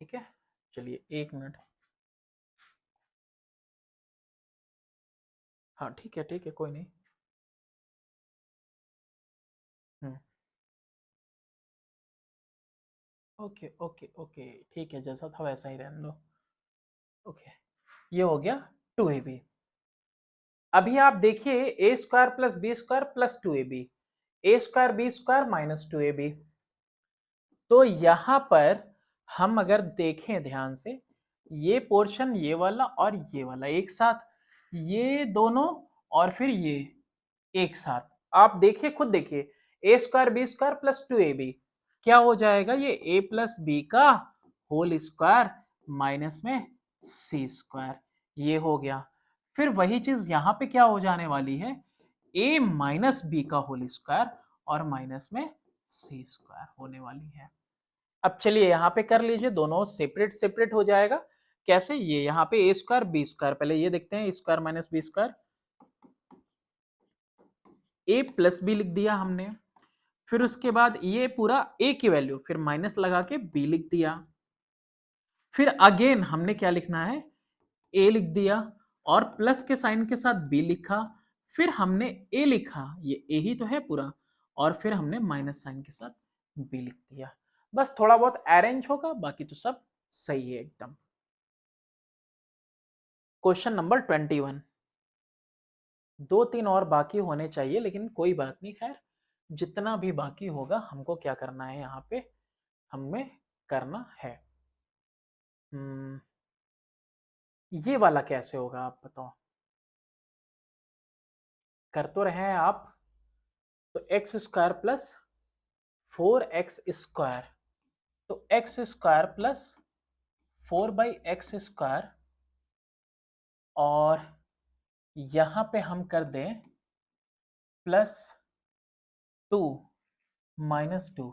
ठीक है, चलिए एक मिनट। हाँ ठीक है कोई नहीं। हम्म, ओके ओके ओके ठीक है, जैसा था वैसा ही रहने दो। ओके, ये हो गया 2ab। अभी आप देखिए A square plus B square plus 2ab, A square B square minus 2ab। तो यहां पर हम अगर देखें ध्यान से, ये पोर्शन ये वाला और ये वाला एक साथ, ये दोनों और फिर ये एक साथ, आप देखिए खुद देखिए, A square B square plus 2ab क्या हो जाएगा, ये a प्लस बी का होल स्क्वायर माइनस में सी स्क्वायर, ये हो गया। फिर वही चीज यहां पे क्या हो जाने वाली है, a माइनस बी का होल स्क्वायर और माइनस में सी स्क्वायर होने वाली है। अब चलिए यहाँ पे कर लीजिए, दोनों सेपरेट सेपरेट हो जाएगा। कैसे, ये यहाँ पे ए स्क्वायर बी स्क्वायर, पहले ये देखते हैं, स्क्वायर माइनस बी स्क्वायर, ए प्लस बी लिख दिया हमने, फिर उसके बाद ये पूरा ए की वैल्यू फिर माइनस लगा के बी लिख दिया, फिर अगेन हमने क्या लिखना है, ए लिख दिया और प्लस के साइन के साथ बी लिखा, फिर हमने ए लिखा, ये ए ही तो है पूरा, और फिर हमने माइनस साइन के साथ बी लिख दिया। बस थोड़ा बहुत अरेंज होगा, बाकी तो सब सही है एकदम। क्वेश्चन नंबर 21, दो तीन और बाकी होने चाहिए लेकिन कोई बात नहीं, खैर जितना भी बाकी होगा हमको क्या करना है, यहाँ पे हमें करना है। ये वाला कैसे होगा आप बताओ, कर तो रहे हैं आप। तो X square plus 4x square, तो X square plus 4/x square, और यहां पे हम कर दें प्लस 2 माइनस 2,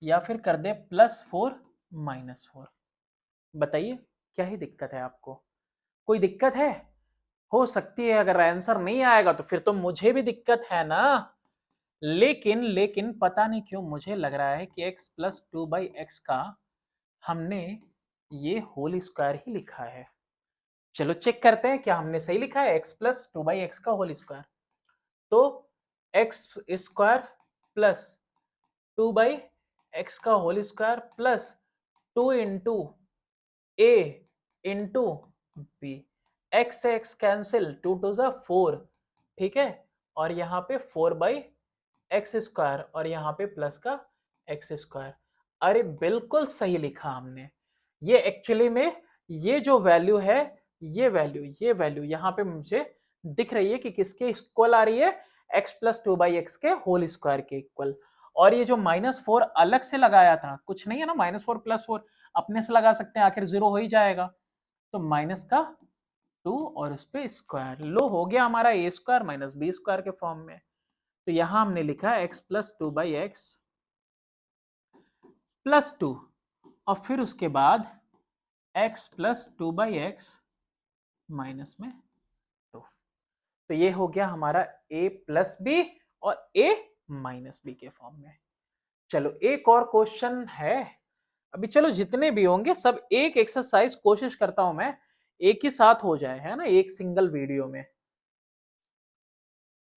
या फिर कर दें +4 -4। बताइए क्या ही दिक्कत है आपको, कोई दिक्कत है, हो सकती है अगर आंसर नहीं आएगा तो फिर तो मुझे भी दिक्कत है ना। लेकिन लेकिन पता नहीं क्यों मुझे लग रहा है कि x प्लस 2/x का हमने ये होल स्क्वायर ही लिखा है। चलो चेक करते हैं क्या हमने सही लिखा है, x प्लस 2/x का होल स्क्वायर। तो एक्स स्क्वायर प्लस 2/x का whole square plus 2 into A into B, x से एक्स कैंसिल, 2 2 जा 4, ठीक है, और यहाँ पे 4/x स्क्वायर और यहाँ पे प्लस का एक्स स्क्वायर। अरे बिल्कुल सही लिखा हमने, ये एक्चुअली में ये जो वैल्यू है, ये वैल्यू यहाँ पे मुझे दिख रही है कि किसके इक्वल आ रही है, x प्लस 2/x के होल स्क्वायर के इक्वल। और ये जो -4 अलग से लगाया था, कुछ नहीं है ना, -4 +4 अपने से लगा सकते हैं, आखिर 0 हो ही जाएगा। तो माइनस का 2 और उस पे स्क्वायर, लो हो गया हमारा a square minus B square के फॉर्म में। तो यहां हमने लिखा x प्लस 2/x प्लस 2 और फिर उसके बाद x प्लस 2/x माइनस में 2। तो ये हो गया हमारा a प्लस बी और a माइनस बी के फॉर्म में। चलो एक और क्वेश्चन है। अभी चलो जितने भी होंगे सब एक एक्सरसाइज कोशिश करता हूं मैं एक ही साथ हो जाए, है ना, एक सिंगल वीडियो में।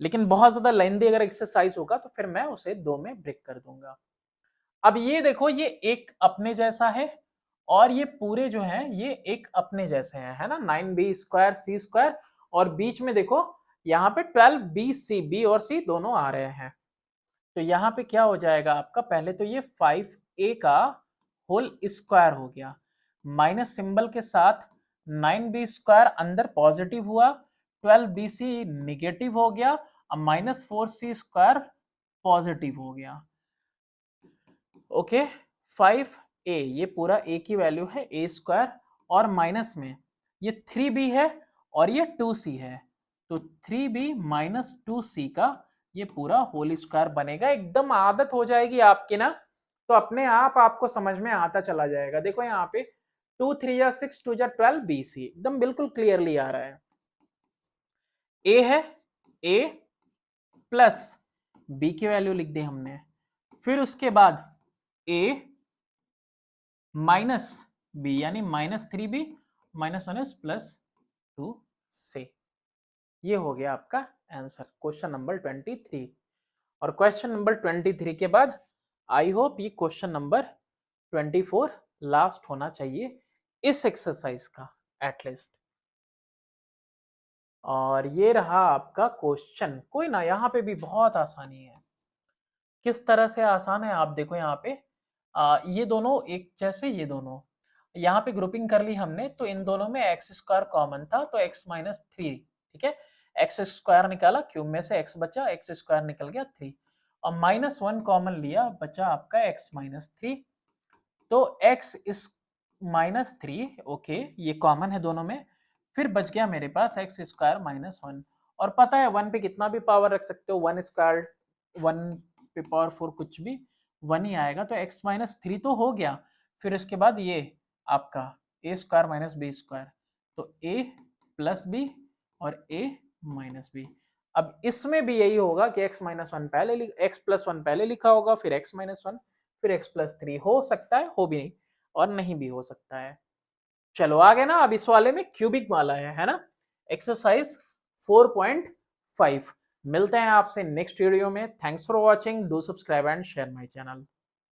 लेकिन बहुत ज्यादा लेंथी अगर एक्सरसाइज होगा तो फिर मैं उसे 2 में ब्रेक कर दूंगा। अब ये देखो, ये एक अपने जैसा है और ये पूरे जो है ये एक अपने जैसे हैं, है ना, 9b² c² और बीच में देखो यहाँ पे 12b b और c दोनों आ रहे हैं। तो यहाँ पे क्या हो जाएगा आपका, पहले तो ये 5a का होल स्क्वायर हो गया, माइनस सिंबल के साथ 9b² अंदर पॉजिटिव हुआ, 12bc निगेटिव हो गया, अब -4c² पॉजिटिव हो गया। ओके, 5a ये पूरा a की वैल्यू है a² और माइनस में ये 3b है और ये 2c है, तो 3b माइनस 2c का ये पूरा होल स्क्वायर बनेगा। एकदम आदत हो जाएगी आपकी ना, तो अपने आप आपको समझ में आता चला जाएगा। देखो यहाँ पे 2 3 या 6 2 या 12bc एकदम बिल्कुल क्लियरली आ रहा है। a है a प्लस b की वैल्यू लिख दी हमने, फिर उसके बाद a माइनस बी यानी -3b -1 प्लस 2c। ये हो गया आपका आंसर क्वेश्चन नंबर 23। और क्वेश्चन नंबर 23 के बाद आई होप ये क्वेश्चन नंबर 24 लास्ट होना चाहिए इस एक्सरसाइज का एटलीस्ट। और ये रहा आपका क्वेश्चन। कोई ना, यहाँ पे भी बहुत आसानी है। किस तरह से आसान है आप देखो यहाँ पे, ये दोनों एक जैसे, ये दोनों यहाँ पे ग्रुपिंग कर ली हमने, तो इन दोनों में x² कॉमन था तो x - 3, ठीक है, x² निकाला, क्यूब में से x बचा, x² निकल गया 3 और -1 कॉमन लिया, बचा आपका x - 3, तो x इस -3 ओके ये कॉमन है दोनों में, फिर बच गया मेरे पास x² - 1 और पता है 1 पे कितना भी पावर रख सकते हो, 1² 1 पे पावर 4 कुछ भी 1 ही आएगा, तो x - 3 तो हो गया। फिर उसके बाद ये आपका a² - b², तो a प्लस b और a माइनस b। अब इसमें भी यही होगा कि x - 1 पहले x + 1 पहले लिखा होगा, फिर x - 1 फिर x + 3 हो सकता है, हो भी नहीं और नहीं भी हो सकता है। चलो आगे ना, अब इस वाले में क्यूबिक वाला है ना, एक्सरसाइज 4.5। मिलते हैं आपसे नेक्स्ट वीडियो में। Thanks for watching, do subscribe and share my channel.